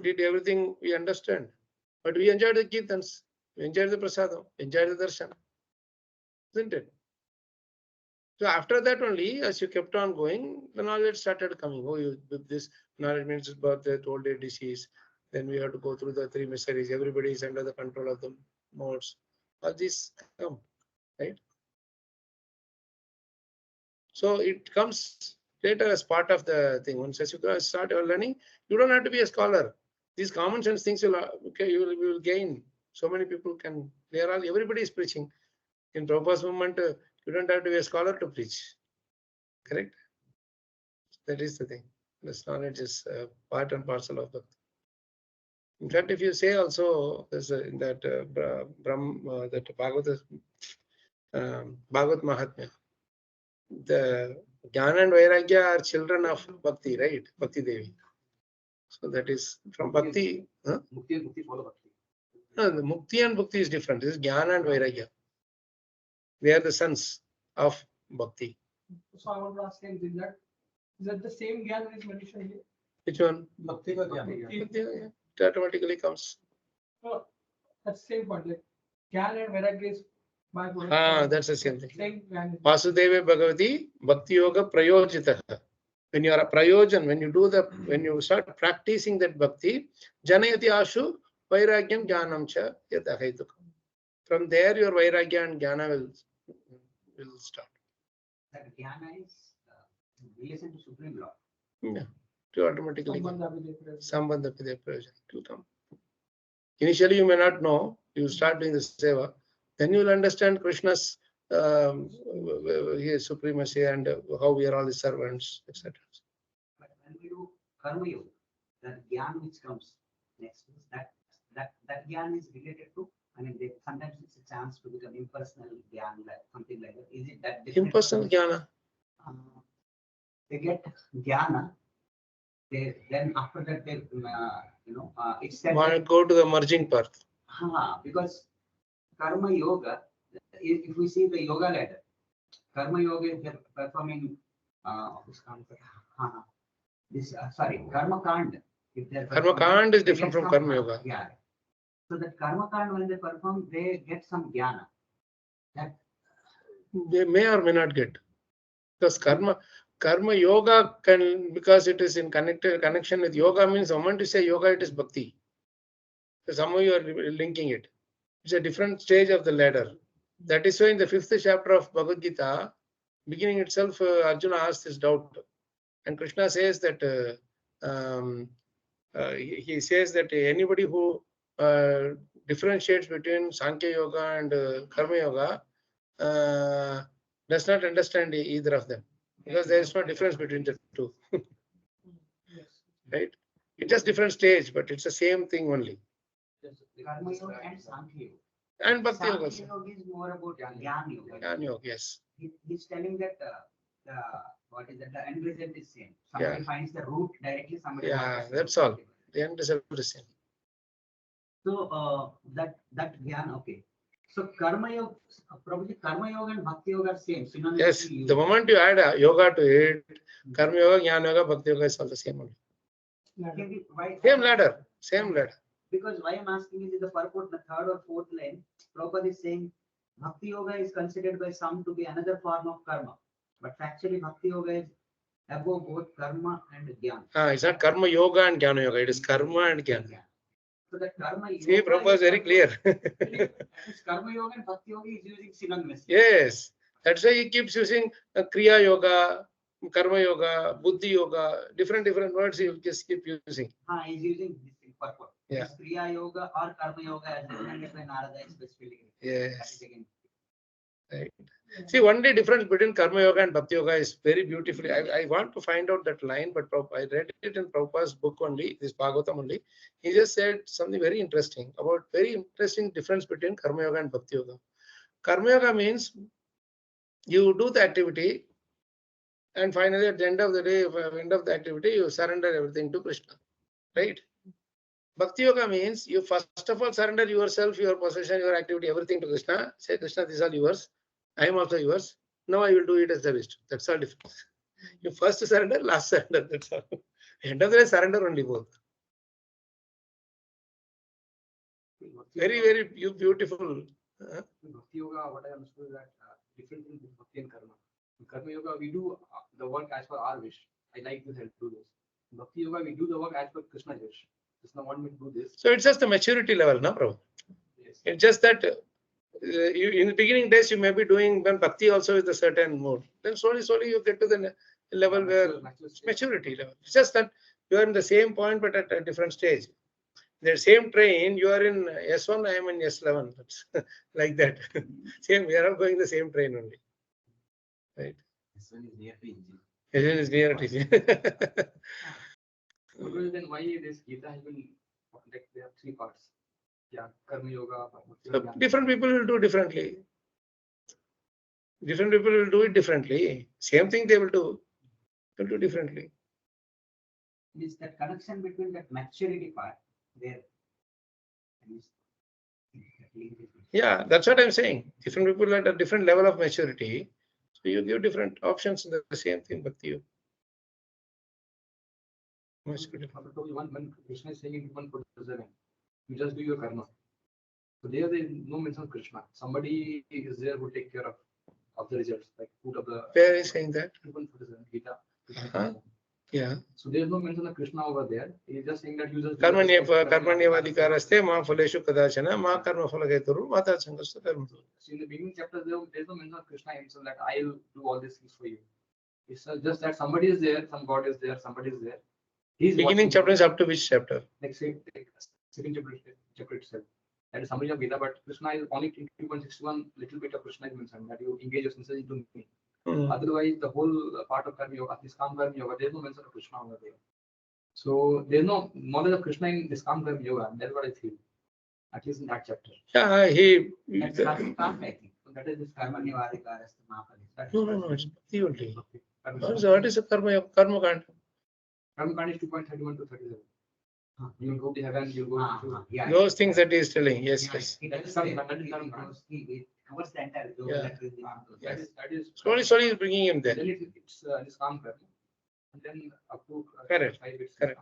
did everything we understand. But we enjoyed the kirtans, we enjoyed the prasadam, enjoyed the darshan. Isn't it? So after that only, as you kept on going, the knowledge started coming. Oh, this knowledge means about the old age disease. Then we have to go through the 3 mysteries. Everybody is under the control of the modes. All these come, right? So it comes later as part of the thing. Once as you start your learning, you don't have to be a scholar. These common sense things you will gain. So many people can. Everybody is preaching. In Prabhupada's movement, you don't have to be a scholar to preach. Correct? That is the thing. This knowledge is part and parcel of Bhakti. In fact, if you say also, there's in that that Bhagavad Mahatmya, the Jnana and Vairagya are children of Bhakti, right? Bhakti Devi. So that is from Bhakti. Huh? Mukti and Bhakti follow Bhakti. No, the Mukti and Bhakti is different. This is Jnana and Vairagya. They are the sons of Bhakti. So I want to ask him, is that the same gyan which is mentioned here? Which one? Bhakti ka gyan. Yeah. It automatically comes. No, that's the same point. Like gyan and vairagya is byproduct. That's the same thing. Same gyan. Vasudeva Bhagavati Bhakti Yoga Prayojita. When you are a prayojan, when you start practicing that bhakti, Janayati Ashu Vairagyam Jnanam Cha Yadahaitukam. From there your Vairagya and Jnana will start. That jnana is relation to Supreme Lord. Yeah. To automatically come. Sambandha Sambandha Pidya Prayojan to come. Initially you may not know, you start doing the seva, then you will understand Krishna's his supremacy and how we are all his servants, etc. But when we do karma yoga, that jnana which comes next is that jnana is related to, I mean, sometimes it's a chance to become impersonal jnana, like something like that. Is it that different? Impersonal jnana. They get jnana. Then after that they it's that. Want to go to the merging part. Because karma yoga, if we see the yoga ladder, karma yoga is performing karma kand. Karma kand is different from karma yoga. Yeah. So that karma kand, when they perform, they get some jnana. That They may or may not get. Because karma yoga can, because it is in connection with yoga, means the moment you say yoga, it is bhakti. So somehow you are linking it. It's a different stage of the ladder. That is why in the 5th chapter of Bhagavad Gita, beginning itself, Arjuna asked this doubt. And Krishna says that, he says that anybody who differentiates between Sankhya Yoga and Karma Yoga does not understand either of them. Because there is no difference between the two. Right? It's just different stage, but it's the same thing only. karma yoga and sankhya yoga. And Bhakti Yoga. Sankhya yoga is more about jnana yoga. Jnana Yoga, yes. He's telling that the end result is same. Somebody finds the root directly, somebody. Yeah, that's all. The end result is the same. So that jnana, okay. So karma yoga, probably karma yoga and bhakti yoga are same. Yes, synonymously the used. moment you add yoga to it, karma yoga, jnana yoga, bhakti yoga is all the same only. Same ladder, same ladder. Because why I'm asking is in the purport, the third or fourth line, Prabhupada is saying bhakti yoga is considered by some to be another form of karma. But actually bhakti yoga is above both karma and jnana. It's not karma yoga and jnana yoga, it is karma and jnana. So the karma See, yoga Prabhupada is very clear. This karma yoga and bhakti yoga is using synonymously. Yes, that's why he keeps using kriya yoga, karma yoga, buddhi yoga, different words he will just keep using. He's using this in purport. Yeah. This kriya yoga or karma yoga as recommended by Narada is specifically. Yes. That is again. Right. See, one day difference between karma yoga and bhakti yoga is very beautifully. I want to find out that line, but I read it in Prabhupada's book only, this Bhagavatam only. He just said something very interesting about very interesting difference between karma yoga and bhakti yoga. Karma yoga means you do the activity, and finally at the end of the day, end of the activity, you surrender everything to Krishna, right? Bhakti yoga means you first of all surrender yourself, your possession, your activity, everything to Krishna. Say, Krishna, these are yours. I am also yours. Now I will do it as the wish. That's all difference. You first surrender, last surrender. That's all. End of the day, surrender only both. Very beautiful. Bhakti yoga, what I understood is that different in bhakti and karma. In karma yoga, we do the work as per our wish. I like this, I'll do this. In bhakti yoga, we do the work as per Krishna's wish. Krishna wants me to do this. So it's just the maturity level, no, bro? Yes. It's just that you, in the beginning days, you may be doing when bhakti also with a certain mode. Then slowly you get to the level where maturity level. It's just that you are in the same point, but at a different stage. The same train, you are in S1, I am in S11. That's like that. Same, we are all going the same train only. Right. This one is near to engine. S1 is near to engine. Because then why this Gita has been, like, there are three parts. Yeah, karma yoga. So different people will do differently. Different people will do it differently. Same thing they will do. They'll do differently. Is that connection between that maturity part there? Yeah, that's what I'm saying. Different people at a different level of maturity. So you give different options in the same thing, but you. When Krishna is saying in 147, you just do your karma. So there is no mention of Krishna. Somebody is there who take care of the results, like put up the. Where is saying that? 147 Gita. Yeah. So there is no mention of Krishna over there. He is just saying that you just. Karmanyavadikaraste ma phaleshu kadachana ma karma phalaketuru mata sanghasta karma. So in the beginning chapter, there is no mention of Krishna himself that I will do all these things for you. It's just that somebody is there, some God is there, somebody is there. He's beginning chapter is up to which chapter? Like say, second chapter itself. That is summary of Gita, but Krishna is only 2.61, little bit of Krishna is mentioned, that you engage your senses into me. Otherwise, the whole part of Karma Yoga, this Kam Karma Yoga, there is no mention of Krishna over there. So there is no knowledge of Krishna in this Kam Karma Yoga. That's what I feel. At least in that chapter. Yeah, That's karma, I think. So that is this karmanyavadikaraste ma phaleshu. No, it's bhakti only. What is a karma? Karma kand. Karma kand is 2.31 to 37. You will go to heaven, you will go to. Yeah. Those things that he is telling. Yes. That is karma kand. Covers the entire Yeah. That is. Slowly is bringing him there. Then it's this Kam Karma. And then up to Correct. 5 it's Correct.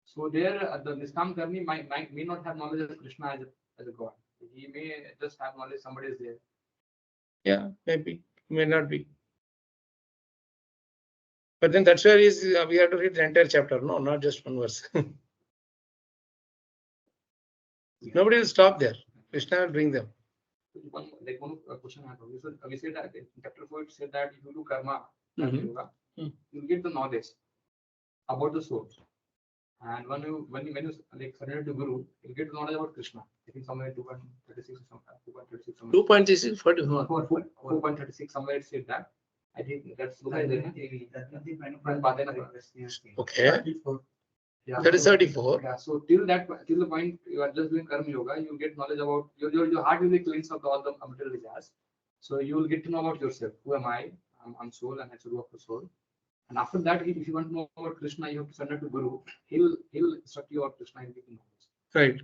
So there, the Niskam Karmi may not have knowledge of Krishna as a god. He may just have knowledge somebody is there. Yeah, maybe, may not be. But then that's where we have to read the entire chapter. No, not just one verse. Nobody will stop there. Krishna will bring them. One question I have. We said that in chapter 4 it said that if you do karma, yoga, you get the knowledge about the soul. And when you like surrender to Guru, you get knowledge about Krishna. I think somewhere 2.36 or something. 2.36, 4.36 somewhere it said that. I think that's okay. Yeah, That is 34. Yeah, so till the point you are just doing karma yoga, you get knowledge about your heart will be cleansed of all the material desires. So you will get to know about yourself. Who am I? I'm soul and I should work for soul. And after that, if you want to know about Krishna, you have to surrender to Guru. He'll instruct you about Krishna and give you knowledge. Right.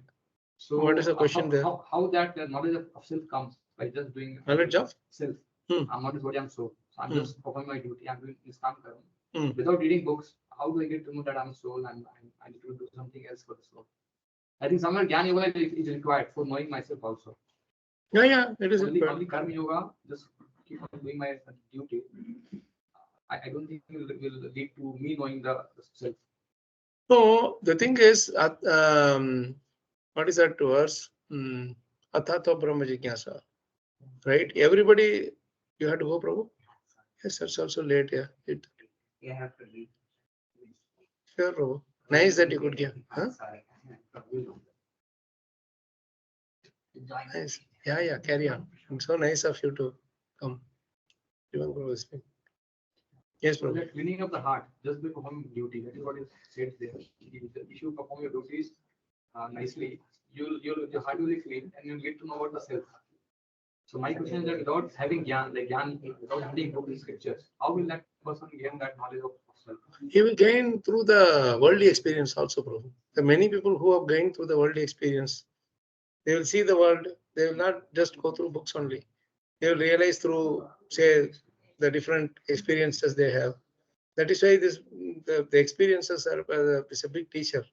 So What is the question there? How that knowledge of self comes by just doing Knowledge of self. I'm not what I'm soul. So I'm just performing my duty. I'm doing this काम कर रहा हूँ. Without reading books, how do I get to know that I'm a soul and I need to do something else for the soul? I think somewhere Gyan Yoga is required for knowing myself also. Yeah, it is. Only Karma Yoga, just keep on doing my duty. I don't think it will lead to me knowing the self. No, the thing is, what is that towards? Athato Brahma Jignasa. Right? Everybody, you have to go, Prabhu? Yes, it's also late, yeah. You have to read. Sure, Prabhu. Nice that you could give. Huh? Sorry. Nice. Yeah, carry on. It's so nice of you to come. Even Prabhu is speaking. Yes, So Prabhu. that cleaning of the heart, just by performing duty, that is what is said there. If you perform your duties nicely, your heart will be clean and you'll get to know about the self. So my question is that without having Gyan, without reading books and scriptures, how will that person gain that knowledge of self? He will gain through the worldly experience also, Prabhu. The many people who have gained through the worldly experience, they will see the world. They will not just go through books only. They will realize through, say, the different experiences they have. That is why the experiences are is a big teacher.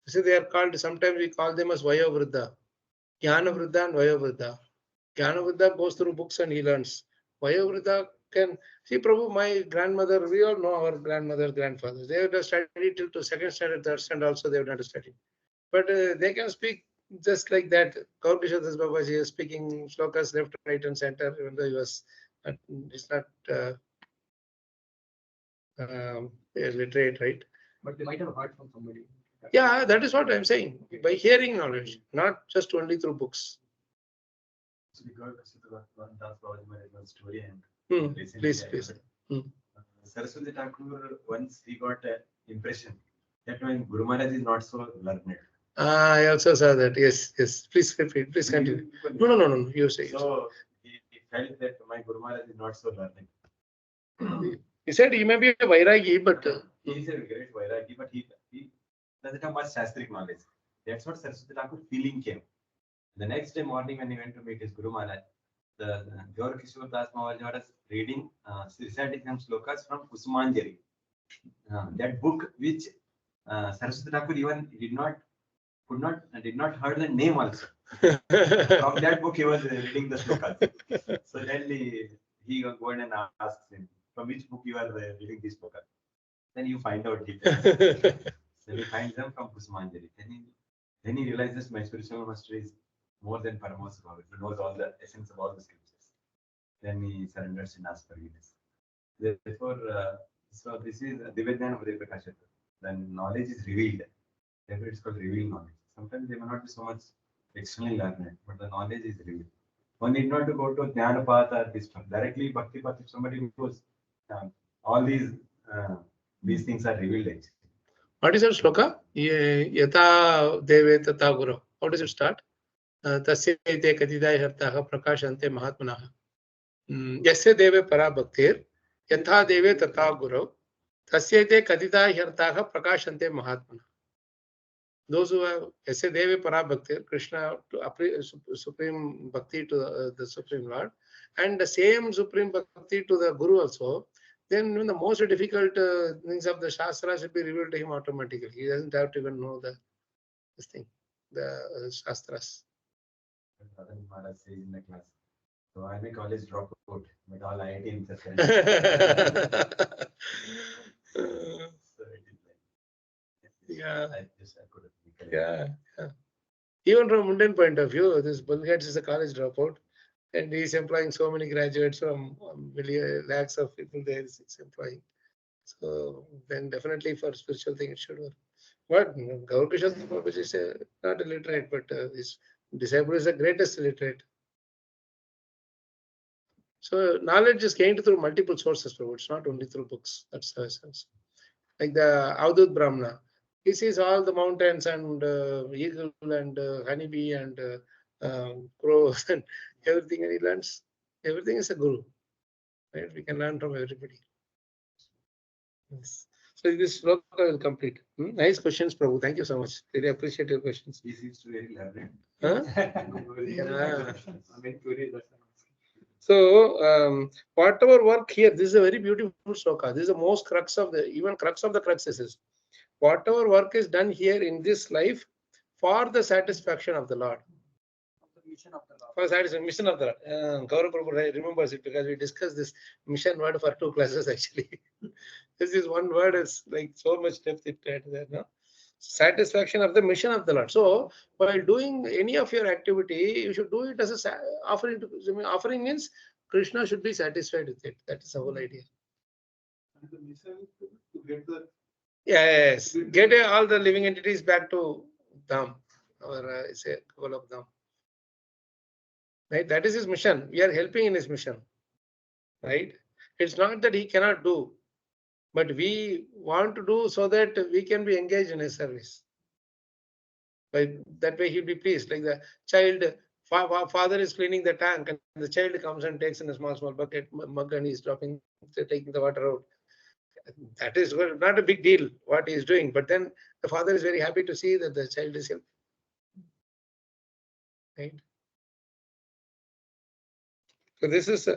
So they are called, sometimes we call them as Vayo Vriddha. Jnana Vriddha and Vayo Vriddha. Jnana Vriddha goes through books and he learns. Vayo Vriddha can see, Prabhu, my grandmother, we all know our grandmother, grandfather. They have studied till to second standard, third standard also they have not studied. But they can speak just like that. Gaur Kishore Das Babaji is speaking shlokas left, right, and center, even though he was it's not literate, right? But they might have heard from somebody. Yeah, that is what I'm saying. By hearing knowledge, not just only through books. So because that's one story and Please. Saraswati Thakur, once he got an impression that when Guru Maharaj is not so learned. I also saw that. Yes. Please repeat. Please continue. No. You say. So he felt that my Guru Maharaj is not so learned. He said he may be a Vairagi, but he is a great Vairagi, but he doesn't have much Shastric knowledge. That's what Saraswati Thakur feeling came. The next day morning, when he went to meet his Guru Maharaj, the Gaur Kishore Das Maharaj was reading, reciting some slokas from Kusumanjali. That book which Saraswati Thakur even did not heard the name also. From that book he was reading the slokas. So then he go and asks him, from which book you are reading this slokas? Then you find out details. Then he finds them from Kusumanjali. Then he realizes my spiritual master is more than Paramahansa Bhava. He knows all the essence of all the scriptures. Then he surrenders and asks forgiveness. Therefore, so this is Divyajnana Uday Prakashata. Then knowledge is revealed. Therefore, it's called revealed knowledge. Sometimes they may not be so much externally learned, but the knowledge is revealed. One need not to go to Jnana Path or this one. Directly Bhakti Path, if somebody goes, all these things are revealed actually. What is that shloka? Yata deve tata guru. How does it start? Tasya te katidai hartaha prakashante mahatmanaha. Yasya deve para bhaktir. Yatha deve tata guru. Tasya te katidai hartaha prakashante mahatmanaha. Those who have Yasya deve para bhaktir, Krishna to supreme bhakti to the Supreme Lord, and the same supreme bhakti to the Guru also. Then when the most difficult things of the Shastra should be revealed to him automatically. He doesn't have to even know this thing, the Shastras. Narada Maharaj says in the class, so I'm a college dropout, but all IIT So it is like, yeah. I couldn't be correct. Yeah. Even from Indian point of view, this Bill Gates is a college dropout, and he's employing so many graduates from lakhs of people there. He's employing. So then definitely for spiritual thing it should work. What Gaur Kishore Babaji is not illiterate, but his disciple is the greatest illiterate. So knowledge is gained through multiple sources, bro. It's not only through books. That's the essence. Like the Avadut Brahmana, he sees all the mountains and eagle and honeybee and crows and everything, and he learns. Everything is a guru, right? We can learn from everybody. Yes. So this sloka will complete. Nice questions, Prabhu. Thank you so much. Really appreciate your questions. He seems to be very learned. Huh? Yeah. I mean, query that's So whatever work here, this is a very beautiful sloka. This is the most crux of the, even crux of the cruxes is whatever work is done here in this life for the satisfaction of the Lord. The mission of the Lord. For satisfaction, mission of the Lord. Gaurav Prabhu remembers it because we discussed this mission word for 2 classes actually. This is one word is like so much depth it had there. No? Satisfaction of the mission of the Lord. So while doing any of your activity, you should do it as a offering. Offering means Krishna should be satisfied with it. That is the whole idea. And the mission is to get the Yes, get all the living entities back to Dham, or say Golok Dham. Right, that is his mission. We are helping in his mission. Right, it's not that he cannot do, but we want to do so that we can be engaged in his service. By that way, he'll be pleased. Like the child, father is cleaning the tank, and the child comes and takes in a small bucket mug, and he's taking the water out. That is not a big deal what he is doing, but then the father is very happy to see that the child is helping. Right. So this is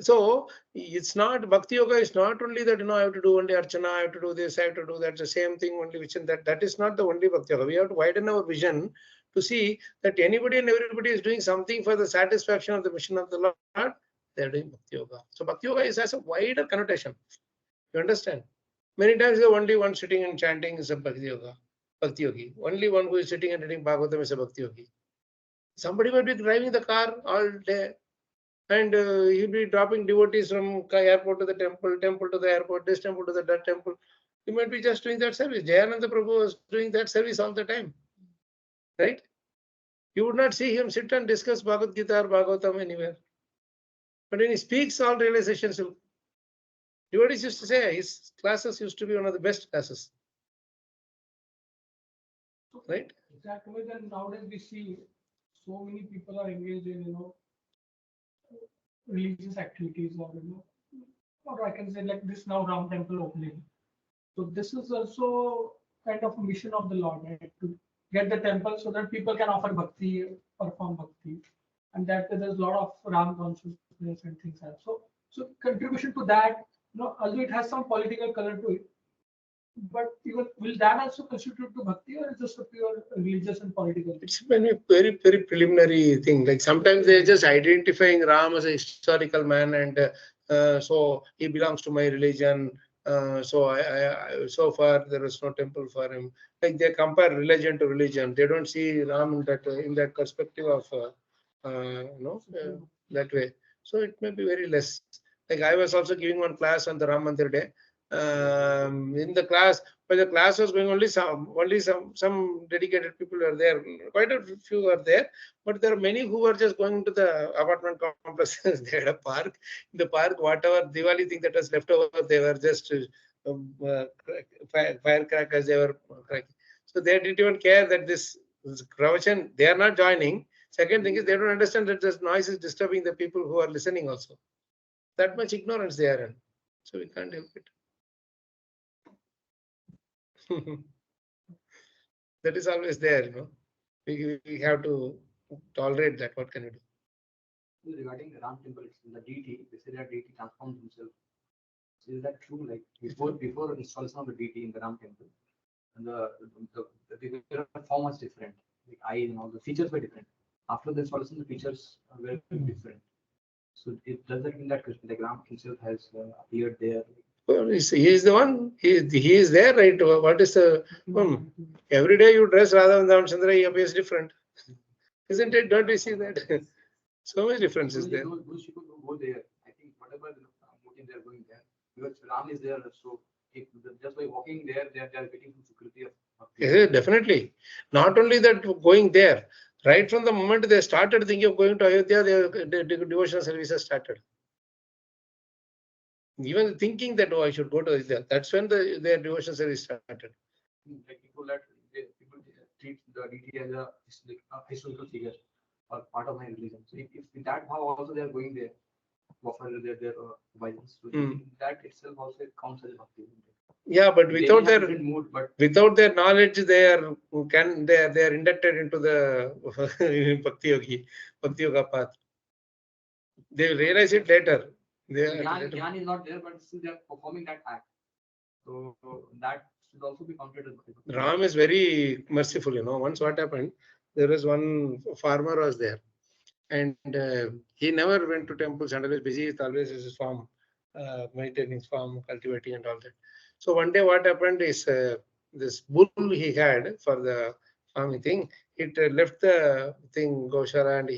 so it's not bhakti yoga is not only that I have to do only archana, I have to do this, I have to do that. The same thing only which in that is not the only bhakti yoga. We have to widen our vision to see that anybody and everybody is doing something for the satisfaction of the mission of the Lord. They are doing bhakti yoga. So bhakti yoga is as a wider connotation. You understand? Many times the only one sitting and chanting is a bhakti yoga, bhakti yogi. Only one who is sitting and reading Bhagavatam is a bhakti yogi. Somebody might be driving the car all day. And he'll be dropping devotees from airport to the temple, temple to the airport, this temple to that temple. He might be just doing that service. Jayananda Prabhu was doing that service all the time. Right? You would not see him sit and discuss Bhagavad Gita or Bhagavatam anywhere. But when he speaks, all realizations will. Devotees used to say his classes used to be one of the best classes. Right? That way, then nowadays we see so many people are engaged in, religious activities, or I can say like this now Ram temple opening. So this is also kind of a mission of the Lord, right? To get the temple so that people can offer bhakti, perform bhakti, and that there's a lot of Ram consciousness and things like that. So contribution to that, although it has some political color to it, but even will that also constitute to bhakti, or is just a pure religious and political? It's a very preliminary thing. Like sometimes they're just identifying Ram as a historical man, and so he belongs to my religion. So so far there is no temple for him. Like they compare religion to religion. They don't see Ram in that perspective of that way. So it may be very less. Like I was also giving one class on the Ram Mandir day. In the class, but the class was going only some dedicated people were there. Quite a few were there, but there are many who were just going to the apartment complexes. They had a park. In the park, whatever Diwali thing that was left over, they were just firecrackers. They were cracking. So they didn't even care that this pravachan, they are not joining. Second thing is they don't understand that this noise is disturbing the people who are listening also. That much ignorance they are in. So we can't help it. That is always there, we have to tolerate that. What can we do? Regarding the Ram temple, it's the deity, they say that deity transforms himself. So is that true? Like before installation of the deity in the Ram temple, and the form was different. Like eyes and all the features were different. After the installation, the features were different. So it does that mean that the Ram himself has appeared there? Well, he is the one. He is there, right? What is the every day you dress Radha and Chandra, he appears different, isn't it? Don't you see that? So much difference is there. Those people who go there, I think whatever motive they are going there, because Ram is there, so if just by walking there, they are getting some security of Yes, definitely. Not only that, going there, right from the moment they started thinking of going to Ayodhya, their devotional services started. Even thinking that, I should go to Ayodhya, that's when their devotional service started. Like people treat the deity as a historical figure or part of my religion. So if that how also they are going there, offer their violence. So that itself also counts as a bhakti. Yeah, but They without may have their different mood, but without their knowledge, they are inducted into the bhakti yoga path. They will realize it later. Gyan is not there, but still they are performing that act. So that should also be counted as bhakti. Ram is very merciful, Once what happened, there was one farmer was there, and he never went to temples and always busy with always his farm, maintaining his farm, cultivating and all that. So one day what happened is this bull he had for the farming thing, it left the thing Goshara and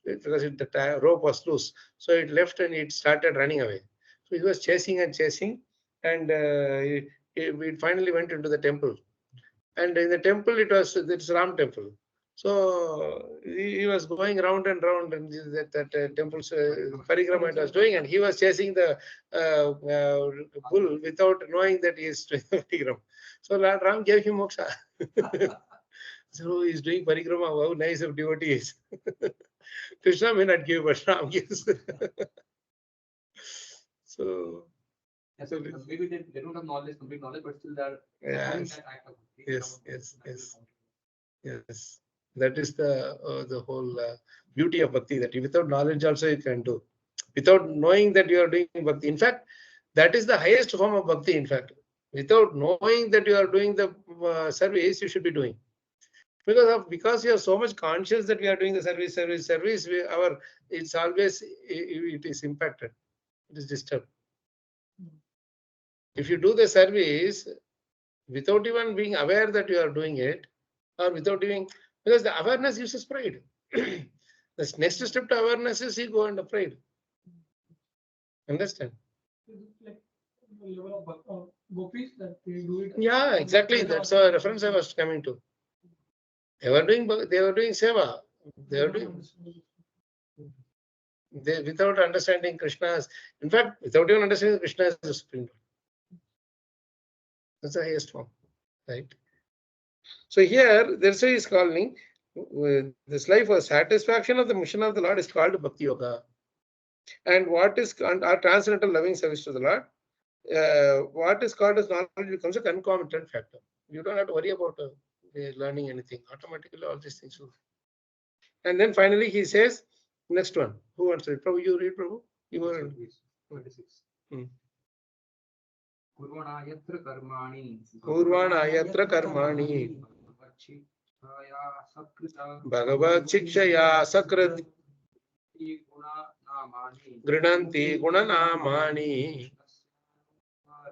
because the rope was loose, so it left and it started running away. So he was chasing and chasing, and we finally went into the temple. And in the temple, it's Ram temple. So he was going round and round, and that temple's parikrama it was doing, and he was chasing the bull without knowing that he is doing the parikrama. So Lord Ram gave him moksha. So he's doing parikrama. How nice of devotee is. Krishna may not give, but Ram gives. So. Yeah, so maybe they don't have knowledge, complete knowledge, but still they are performing Yes. that act of bhakti. Yes, That yes, will yes. count. Yes, that is the whole beauty of bhakti, that without knowledge also you can do. Without knowing that you are doing bhakti. In fact, that is the highest form of bhakti, in fact. Without knowing that you are doing the service, you should be doing. Because you are so much conscious that we are doing the service, it's always, it is impacted. It is disturbed. If you do the service without even being aware that you are doing it, or without even, because the awareness gives us pride. The next step to awareness is ego and pride. Understand? Is it like the level of gopis that they do it? Yeah, exactly. That's a reference I was coming to. They were doing seva. They were doing without understanding Krishna's. In fact, without even understanding Krishna as the Supreme Lord. That's the highest form, right? So here, that's why he's calling this life for satisfaction of the mission of the Lord is called Bhakti Yoga. And what is our transcendental loving service to the Lord? What is called as knowledge becomes a concomitant factor. You don't have to worry about learning anything. Automatically, all these things will. And then finally, he says, next one. Who wants to read? Prabhu, you read, Prabhu? You were. 26. Hmm. Kurvanayatra karmani. Kurvanayatra karmani. Bhagavad sakrita. Bhagavad Shikshaya Sakrat Guna namani. Grinanti Gunanamani.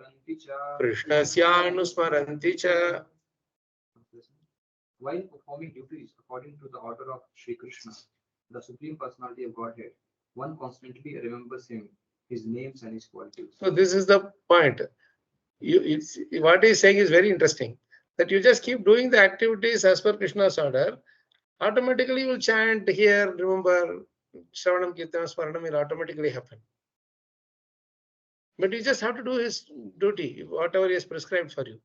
Ranticha. Krishnasyanusmaranti cha. While performing duties according to the order of Sri Krishna, the Supreme Personality of Godhead, one constantly remembers him, his names and his qualities. So this is the point. What he's saying is very interesting. That you just keep doing the activities as per Krishna's order, automatically you will chant here, remember, Shravanam, Kirtanam, Smaranam will automatically happen. But you just have to do his duty, whatever he has prescribed for you.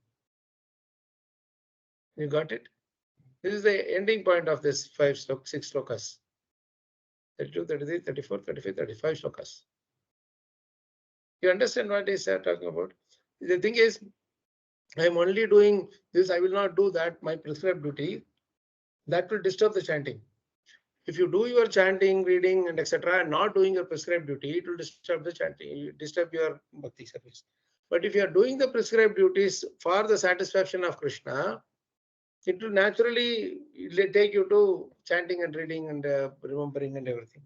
You got it? This is the ending point of this 6 slokas. 32, 33, 34, 35, 35 slokas. You understand what he's talking about? The thing is, I'm only doing this, I will not do that, my prescribed duty. That will disturb the chanting. If you do your chanting, reading, and etc., and not doing your prescribed duty, it will disturb the chanting, disturb your bhakti service. But if you are doing the prescribed duties for the satisfaction of Krishna, it will naturally take you to chanting and reading and remembering and everything.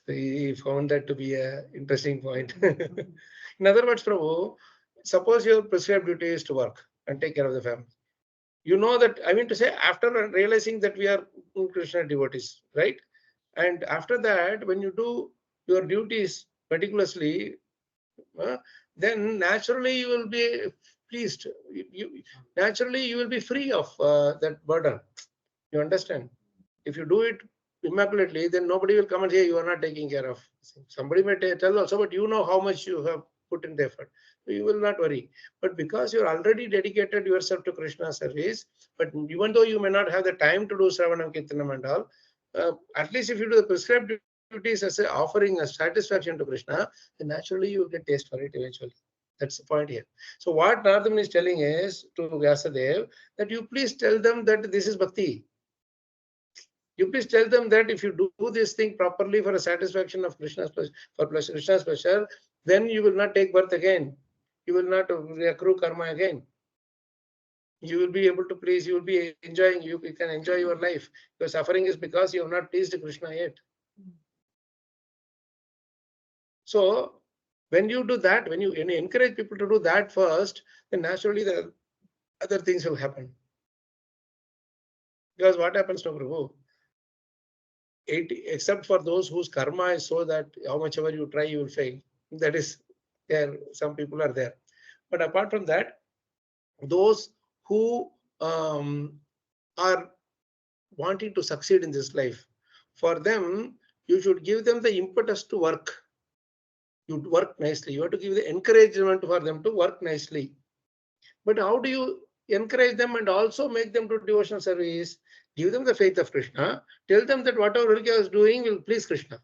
So he found that to be an interesting point. In other words, Prabhu, suppose your prescribed duty is to work and take care of the family. You know that, I mean to say, after realizing that we are Krishna devotees, right? And after that, when you do your duties meticulously, then naturally you will be pleased. Naturally you will be free of that burden. You understand? If you do it immaculately, then nobody will come and say you are not taking care of. Somebody may tell also, but you know how much you have put in the effort. So you will not worry. But because you are already dedicated yourself to Krishna service, but even though you may not have the time to do Shravanam, Kirtanam and all, at least if you do the prescribed activities as a offering a satisfaction to Krishna, then naturally you will get taste for it eventually. That's the point here. So what Narada is telling is to Vyasadeva that you please tell them that this is bhakti. You please tell them that if you do this thing properly for a satisfaction of Krishna's pleasure, for Krishna's pleasure, then you will not take birth again. You will not accrue karma again. You will be able to please, you will be enjoying, you can enjoy your life. Your suffering is because you have not pleased Krishna yet. So when you do that, when you encourage people to do that first, then naturally the other things will happen. Because what happens to Prabhu? Except for those whose karma is so that how much ever you try, you will fail. That is there. Some people are there. But apart from that, those who are wanting to succeed in this life, for them, you should give them the impetus to work. You work nicely. You have to give the encouragement for them to work nicely. But how do you encourage them and also make them do devotional service? Give them the faith of Krishna. Tell them that whatever Rulika is doing will please Krishna.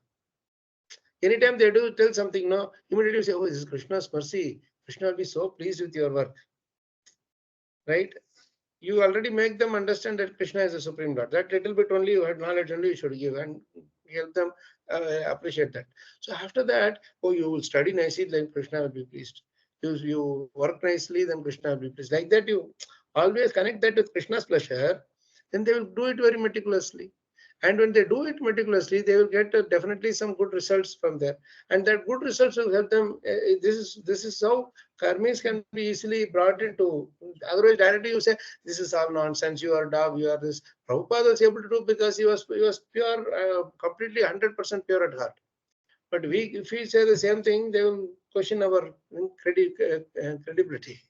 Anytime they do tell something, no, immediately say, oh, this is Krishna's mercy. Krishna will be so pleased with your work. Right? You already make them understand that Krishna is the Supreme Lord. That little bit only you had knowledge only you should give and help them appreciate that. So after that, oh, you will study nicely, then Krishna will be pleased. You work nicely, then Krishna will be pleased. Like that, you always connect that with Krishna's pleasure, then they will do it very meticulously. And when they do it meticulously, they will get definitely some good results from there. And that good results will help them. This is how karmis can be easily brought into. Otherwise, directly you say, this is all nonsense, you are dog, you are this. Prabhupada was able to do because he was pure, completely 100% pure at heart. But if we say the same thing, they will question our credibility,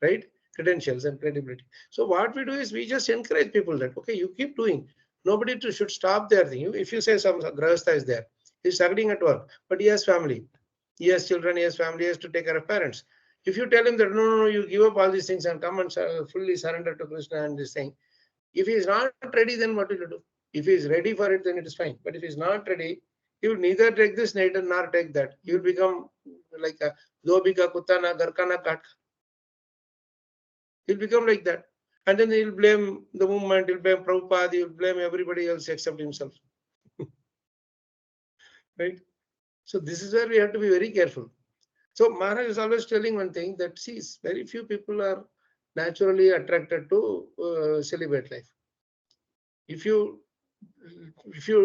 right? Credentials and credibility. So what we do is we just encourage people that, okay, you keep doing. Nobody should stop their thing. If you say some grahastha is there, he's struggling at work, but he has family, he has children, he has family, he has to take care of parents. If you tell him that no, you give up all these things and come and fully surrender to Krishna and this thing, if he is not ready, then what will you do? If he is ready for it, then it is fine. But if he is not ready, he will neither take this nor take that. He will become like a Dobika Kutana Garkana Katka. He'll become like that. And then he'll blame the movement, he'll blame Prabhupada, he'll blame everybody else except himself. Right? So this is where we have to be very careful. So Maharaj is always telling one thing that, see, very few people are naturally attracted to celibate life. If you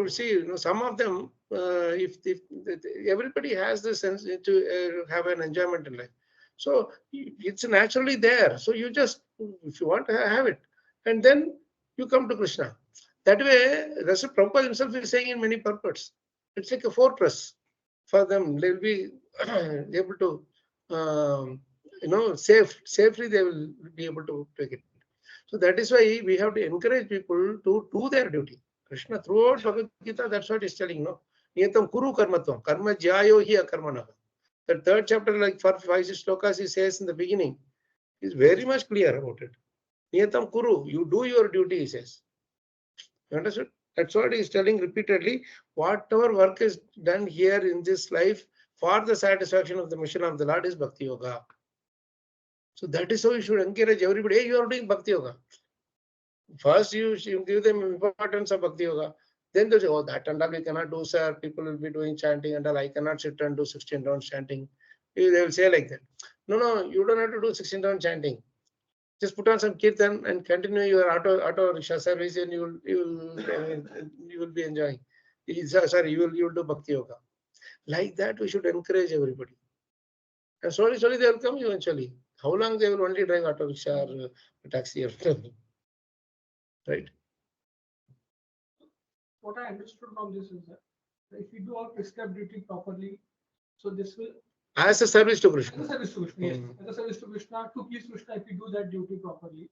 see, some of them, if everybody has the sense to have an enjoyment in life. So it's naturally there. So you just, if you want to have it, and then you come to Krishna. That way, Prabhupada himself is saying in many purports, it's like a fortress for them. They will be able to, safely they will be able to take it. So that is why we have to encourage people to do their duty. Krishna throughout Bhagavad Gita, that's what he's telling, no? Niyatam kuru karmatvam, karma jyayo hi akarmanaha. The third chapter, like for 5-6 slokas, he says in the beginning, is very much clear about it. Niyatam kuru, you do your duty, he says. You understood? That's what he is telling repeatedly. Whatever work is done here in this life for the satisfaction of the mission of the Lord is Bhakti Yoga. So that is how you should encourage everybody. Hey, you are doing Bhakti Yoga. First, you give them importance of Bhakti Yoga. Then they say, oh, that and all we cannot do, sir. People will be doing chanting and all. I cannot sit and do 16 rounds chanting. They will say like that. No, you don't have to do 16 rounds chanting. Just put on some kirtan and continue your auto rickshaw service, and you will be enjoying. Sorry, you will do Bhakti Yoga. Like that, we should encourage everybody. And slowly they will come eventually. How long they will only drive auto rickshaw or taxi or something. Right? What I understood from this is that if we do our prescribed duty properly, so this will, as a service to Krishna. as a service to Krishna, yes, as a service to Krishna, to please Krishna, if we do that duty properly,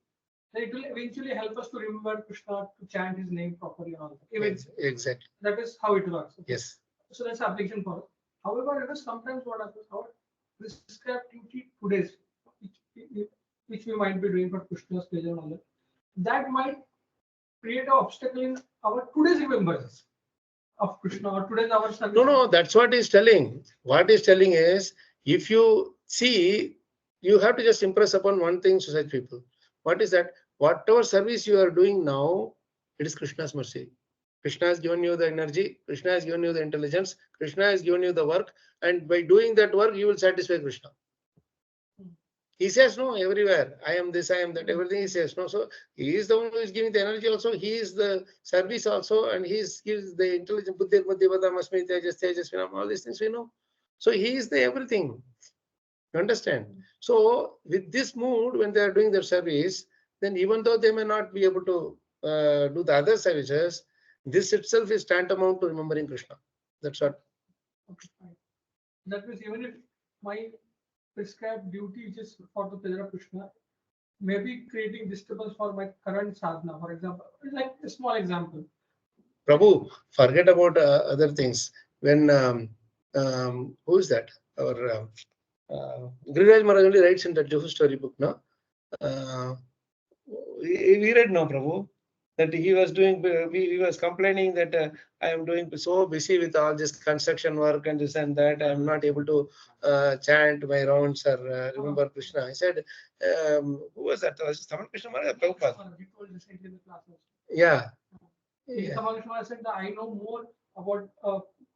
then it will eventually help us to remember Krishna, to chant his name properly and all that. Exactly. That is how it works. Okay? Yes. So that's application for us. However, sometimes what happens, our prescribed duty today's, which we might be doing for Krishna's pleasure and all that might create an obstacle in our today's remembrance. of Krishna, or today's our service. No, that's what he's telling. What he's telling is, if you see, you have to just impress upon one thing to such people. What is that? Whatever service you are doing now, it is Krishna's mercy. Krishna has given you the energy, Krishna has given you the intelligence, Krishna has given you the work, and by doing that work, you will satisfy Krishna. He says no everywhere. I am this, I am that, everything he says no. So he is the one who is giving the energy also, he is the service also, and he gives the intelligence, buddhi, badam, asmi, tejas, tejasvinam, all these things we know. So he is the everything. You understand? So with this mood, when they are doing their service, then even though they may not be able to do the other services, this itself is tantamount to remembering Krishna. That's what. That means even if my prescribed duty which is for the pleasure of Krishna, maybe creating disturbance for my current sadhana, for example, like a small example. Prabhu, forget about other things. When who is that? Our Giriraj Maharaj only writes in that Juhu story book, no? We read no, Prabhu, that he was doing. He was complaining that I am doing so busy with all this construction work and this and that. I am not able to chant my rounds or remember Krishna. I said, who was that? Was it Tamil Krishna Maharaj or Prabhupada? He told recently in the class also. Yeah. Tamal Krishna said that I know more about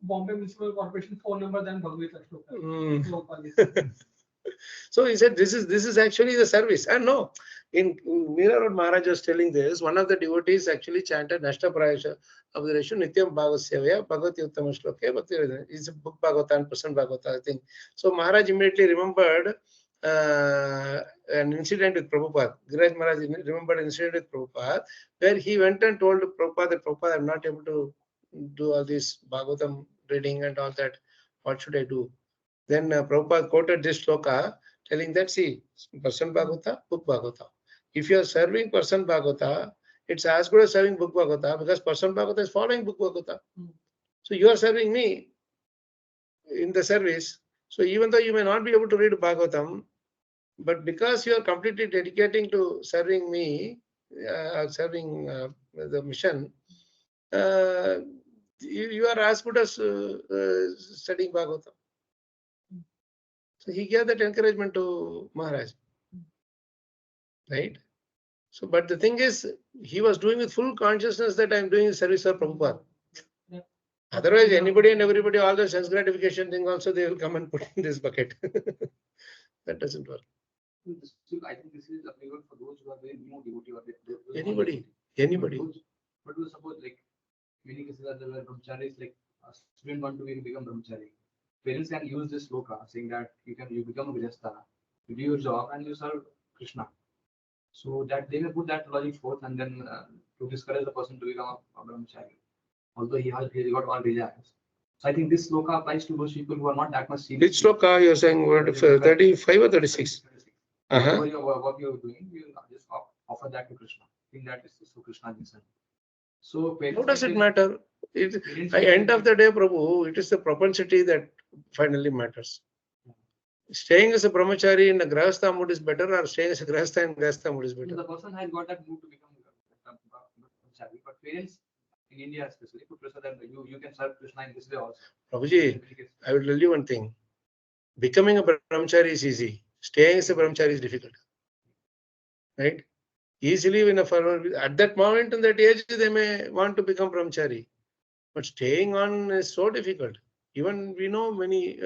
Bombay Municipal Corporation phone number than Bhagavad Gita. So he said, this is actually the service. And no, in Meera Road Maharaj was telling this, one of the devotees actually chanted Nashta Prayasha of the Reshu Nityam Bhagavat Bhagavati Uttama Shloke. It's a book Bhagavata and Prasan Bhagavata, I think. So Maharaj immediately remembered an incident with Prabhupada. Giriraj Maharaj remembered an incident with Prabhupada, where he went and told Prabhupada that Prabhupada, I'm not able to do all this Bhagavatam reading and all that. What should I do? Then Prabhupada quoted this shloka, telling that, see, Person Bhagavata, Book Bhagavata. If you are serving Person Bhagavata, it's as good as serving Book Bhagavata, because Person Bhagavata is following Book Bhagavata. So you are serving me in the service. So even though you may not be able to read Bhagavatam, but because you are completely dedicating to serving me, serving the mission, you are as good as studying Bhagavatam. So he gave that encouragement to Maharaj, right? So, but the thing is, he was doing with full consciousness that I am doing service for Prabhupada. Otherwise, anybody and everybody, all the sense gratification thing also, they will come and put in this bucket. That doesn't work. I think this is applicable for those who are very new devotee or Anybody. But we suppose, like many cases are there brahmacharis, like a student want to become brahmachari. Parents can use this sloka saying that you become a grihastha, you do your job and you serve Krishna. So that they may put that logic forth and then to discourage the person to become a brahmachari, although he got all desires. So I think this sloka applies to those people who are not that much serious. Which sloka you are saying? 35 or 36? Whatever what you are doing, you just offer that to Krishna. I think that is so Krishna mission. So how does it matter? At the end of the day, Prabhu, it is the propensity that finally matters. Staying as a brahmachari in a grahastha mood is better, or staying as a grahastha in grahastha mood is better? The person has got that mood to become brahmachari, but parents in India especially put pressure that you can serve Krishna in this way also. Prabhuji, I will tell you one thing. Becoming a brahmachari is easy. Staying as a brahmachari is difficult. Right? Easily, at that moment in that age, they may want to become brahmachari. But staying on is so difficult. Even we know many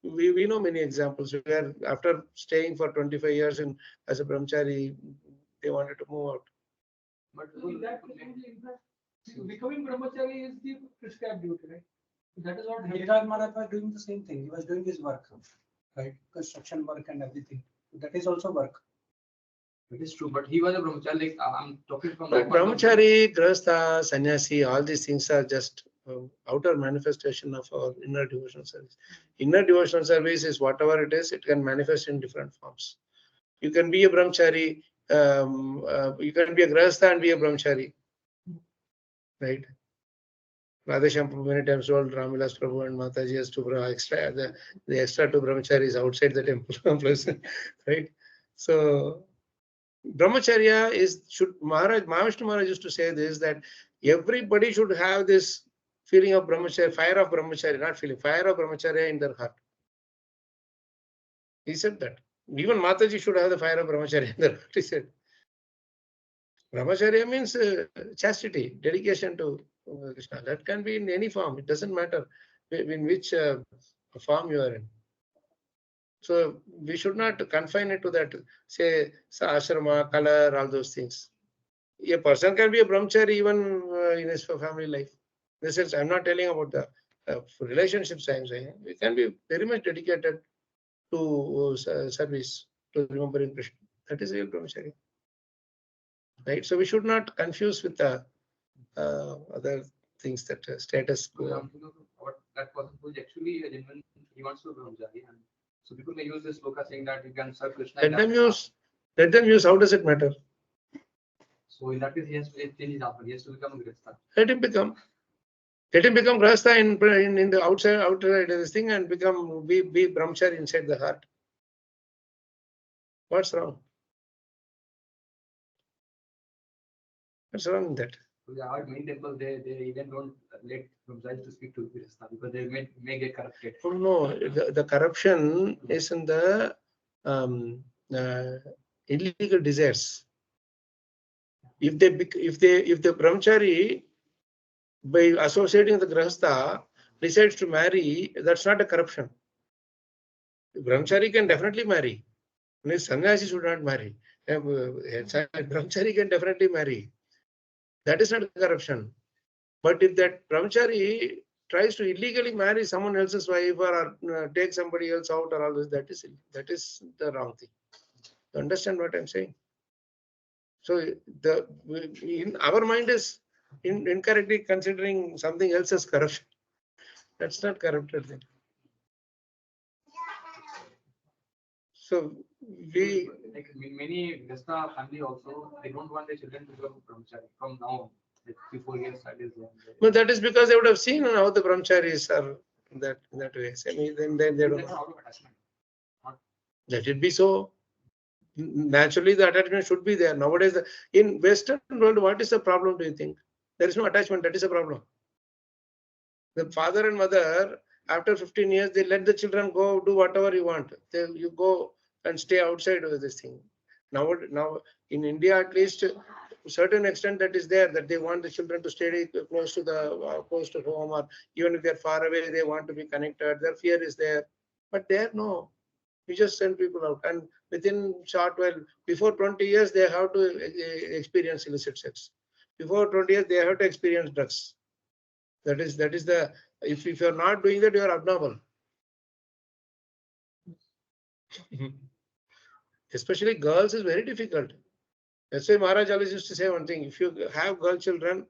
we know many examples where after staying for 25 years as a brahmachari, they wanted to move out. But becoming brahmachari is the prescribed duty, right? That is what Giriraj Maharaj was doing the same thing. He was doing his work, right? Construction work and everything. That is also work. It is true, but he was a brahmachari. Like I'm talking from that brahmachari, grahastha, sannyasi, all these things are just outer manifestation of our inner devotional service. Inner devotional service is whatever it is, it can manifest in different forms. You can be a brahmachari, you can be a grahastha and be a brahmachari, right? Radhesham Prabhu many times told Ramilas Prabhu and Mataji has to extra the extra two brahmacharis outside the temple, right? So brahmacharya is Mahavishnu Maharaj used to say this, that everybody should have this feeling of brahmacharya, fire of brahmacharya, not feeling, fire of brahmacharya in their heart. He said that. Even Mataji should have the fire of brahmacharya in their heart, he said. Brahmacharya means chastity, dedication to Krishna. That can be in any form. It doesn't matter in which form you are in. So we should not confine it to that, say, ashrama, color, all those things. A person can be a brahmachari even in his family life. In the sense, I'm not telling about the relationships, I'm saying. We can be very much dedicated to service, to remembering Krishna. That is real brahmachari. Right? So we should not confuse with the other things that status quo. That person who is actually a genuine, he wants to be brahmachari. And so people may use this sloka saying that you can serve Krishna. Let them use. Let them use. How does it matter? So in that case, he has to change his offer. He has to become a grihastha. Let him become. Let him become grihastha in the outside of this thing and be brahmachari inside the heart. What's wrong? What's wrong in that? So our many temples, they even don't let brahmacharis to speak to grihastha because they may get corrupted. Oh, no, the corruption is in the illegal desires. If the brahmachari, by associating the grihastha, decides to marry, that's not a corruption. The brahmachari can definitely marry. Sannyasi should not marry. Brahmachari can definitely marry. That is not corruption. But if that brahmachari tries to illegally marry someone else's wife or take somebody else out or all this, that is the wrong thing. You understand what I'm saying? So in our mind is incorrectly considering something else as corruption. That's not corrupted thing. So we like many grihastha family also, they don't want their children to become brahmachari from now on. Like 3-4 years that is. But that is because they would have seen how the brahmacharis are in that way. I mean, then they don't. Out of attachment. Let it be so. Naturally, the attachment should be there. Nowadays, in Western world, what is the problem, do you think? There is no attachment. That is a problem. The father and mother, after 15 years, they let the children go do whatever you want. You go and stay outside of this thing. Now in India, at least, to a certain extent, that is there, that they want the children to stay close to home, or even if they're far away, they want to be connected. Their fear is there. But there, no. You just send people out, and within short while, before 20 years, they have to experience illicit sex. Before 20 years, they have to experience drugs. That is the, if you're not doing that, you are abnormal. Especially girls is very difficult. That's why Maharaj always used to say one thing: if you have girl children,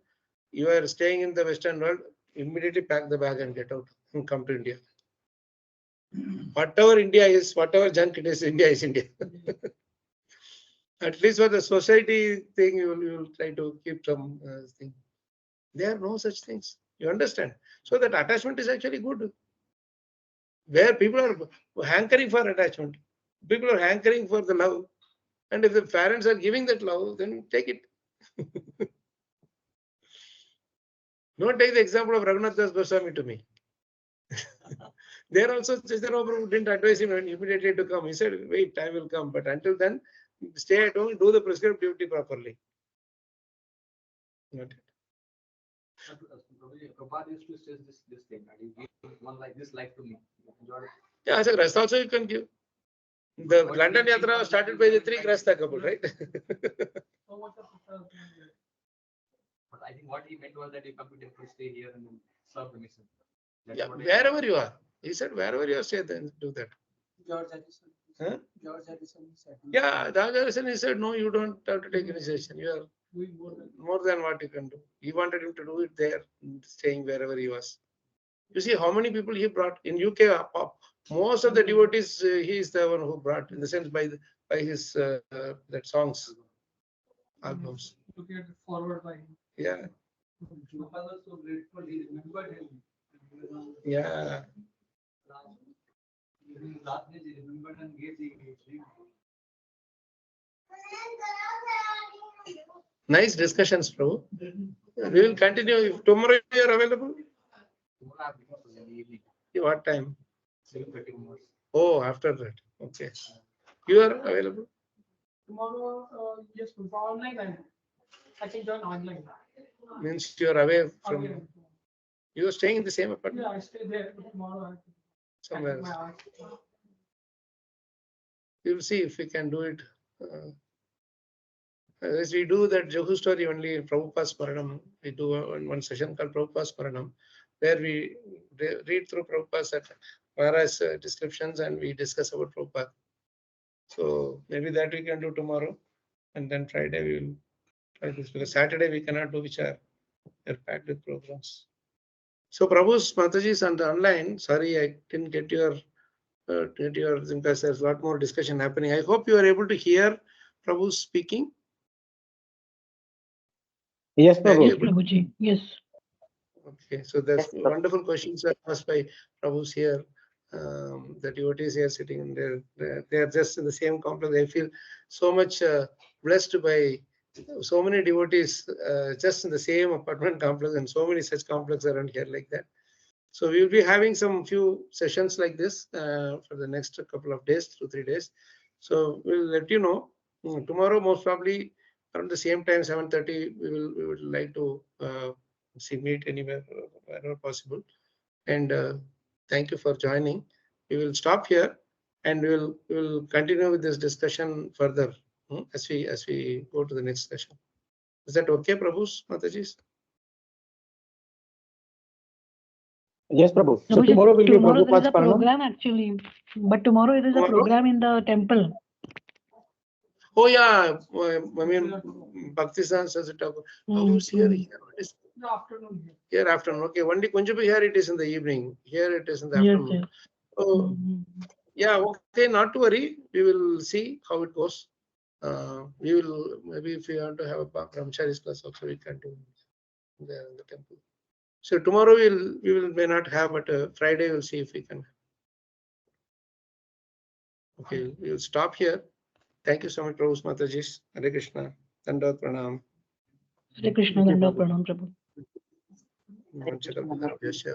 you are staying in the Western world, immediately pack the bag and get out and come to India. Whatever India is, whatever junk it is, India is India. At least for the society thing, you will try to keep some thing. There are no such things. You understand? So that attachment is actually good. Where people are hankering for attachment, people are hankering for the love. And if the parents are giving that love, then take it. Don't take the example of Raghunath Das Goswami to me. There also, Chaitanya Prabhu didn't advise him immediately to come. He said, wait, time will come. But until then, stay at home, do the prescribed duty properly. Not it. Prabhupada used to stress this thing, that you give one like this life to me. Yeah, as a Grihastha also you can give. The London Yatra was started by the 3 Grihastha couple, right? But I think what he meant was that you come to temple, stay here and then serve the mission. Yeah, wherever you are. He said, wherever you are, stay, then do that. George Harrison. Huh? George Harrison said. Yeah, George Harrison, he said, no, you don't have to take initiation. You are doing more than what you can do. He wanted him to do it there, staying wherever he was. You see how many people he brought in UK. Most of the devotees, he is the one who brought, in the sense by his that songs, albums. To get forward by him. Yeah. Prabhupada was so grateful, he remembered him. Yeah. During his last days, he remembered and gave the drink. Nice discussions, bro. We will continue. If tomorrow you are available, Tomorrow I have because in the evening, What time? 7:30 onwards. Oh, after that. Okay. You are available? Tomorrow, yes, for online, I can join online. Means you are away from. Okay. You are staying in the same apartment Yeah, I stay there tomorrow. somewhere My else. art. We will see if we can do it. As we do that Jehu story only in Prabhupada's Paranam, we do one session called Prabhupada's Paranam, where we read through Prabhupada's Maharaj's descriptions and we discuss about Prabhupada. So maybe that we can do tomorrow, and then Friday we will try this, because Saturday we cannot do, which are packed with programs. So Prabhu's Mataji is on the online. Sorry, I didn't get your because there's a lot more discussion happening. I hope you are able to hear Prabhu speaking. Yes, Are Prabhu. you able- Prabhuji, yes. Okay, so there's Yes, Prabhu. wonderful questions asked by Prabhu's here. The devotees here sitting in there, they are just in the same complex. I feel so much blessed by so many devotees just in the same apartment complex, and so many such complexes around here like that. So we will be having some few sessions like this for the next couple of days, 2-3 days. So we'll let you know. Tomorrow, most probably around the same time, 7:30, we would like to meet anywhere wherever possible. And thank you for joining. We will stop here, and we will continue with this discussion further as we go to the next session. Is that okay, Prabhu's Matajis? Yes, Prabhu. So Prabhuji, tomorrow will be tomorrow there is Prabhupada's a Paranam. program actually, but tomorrow there is a Tomorrow? program in the temple. Oh yeah, I mean Bhakti-san says it. Who's here? Here it is. The afternoon here. Here afternoon. Okay, one day Kunjabi, here it is in the evening. Here it is in the Yes, afternoon. yes. Oh yeah, okay, not to worry. We will see how it goes. We will, maybe if we want to have a brahmachari's class also, we can do there in the temple. So tomorrow we may not have, but Friday we'll see if we can. Okay, we will stop here. Thank you so much, Prabhu Matajis. Hare Krishna. Dandavat Pranam. Hare Krishna, Danda Pranam, Prabhu. Vancha kalpatarubyascha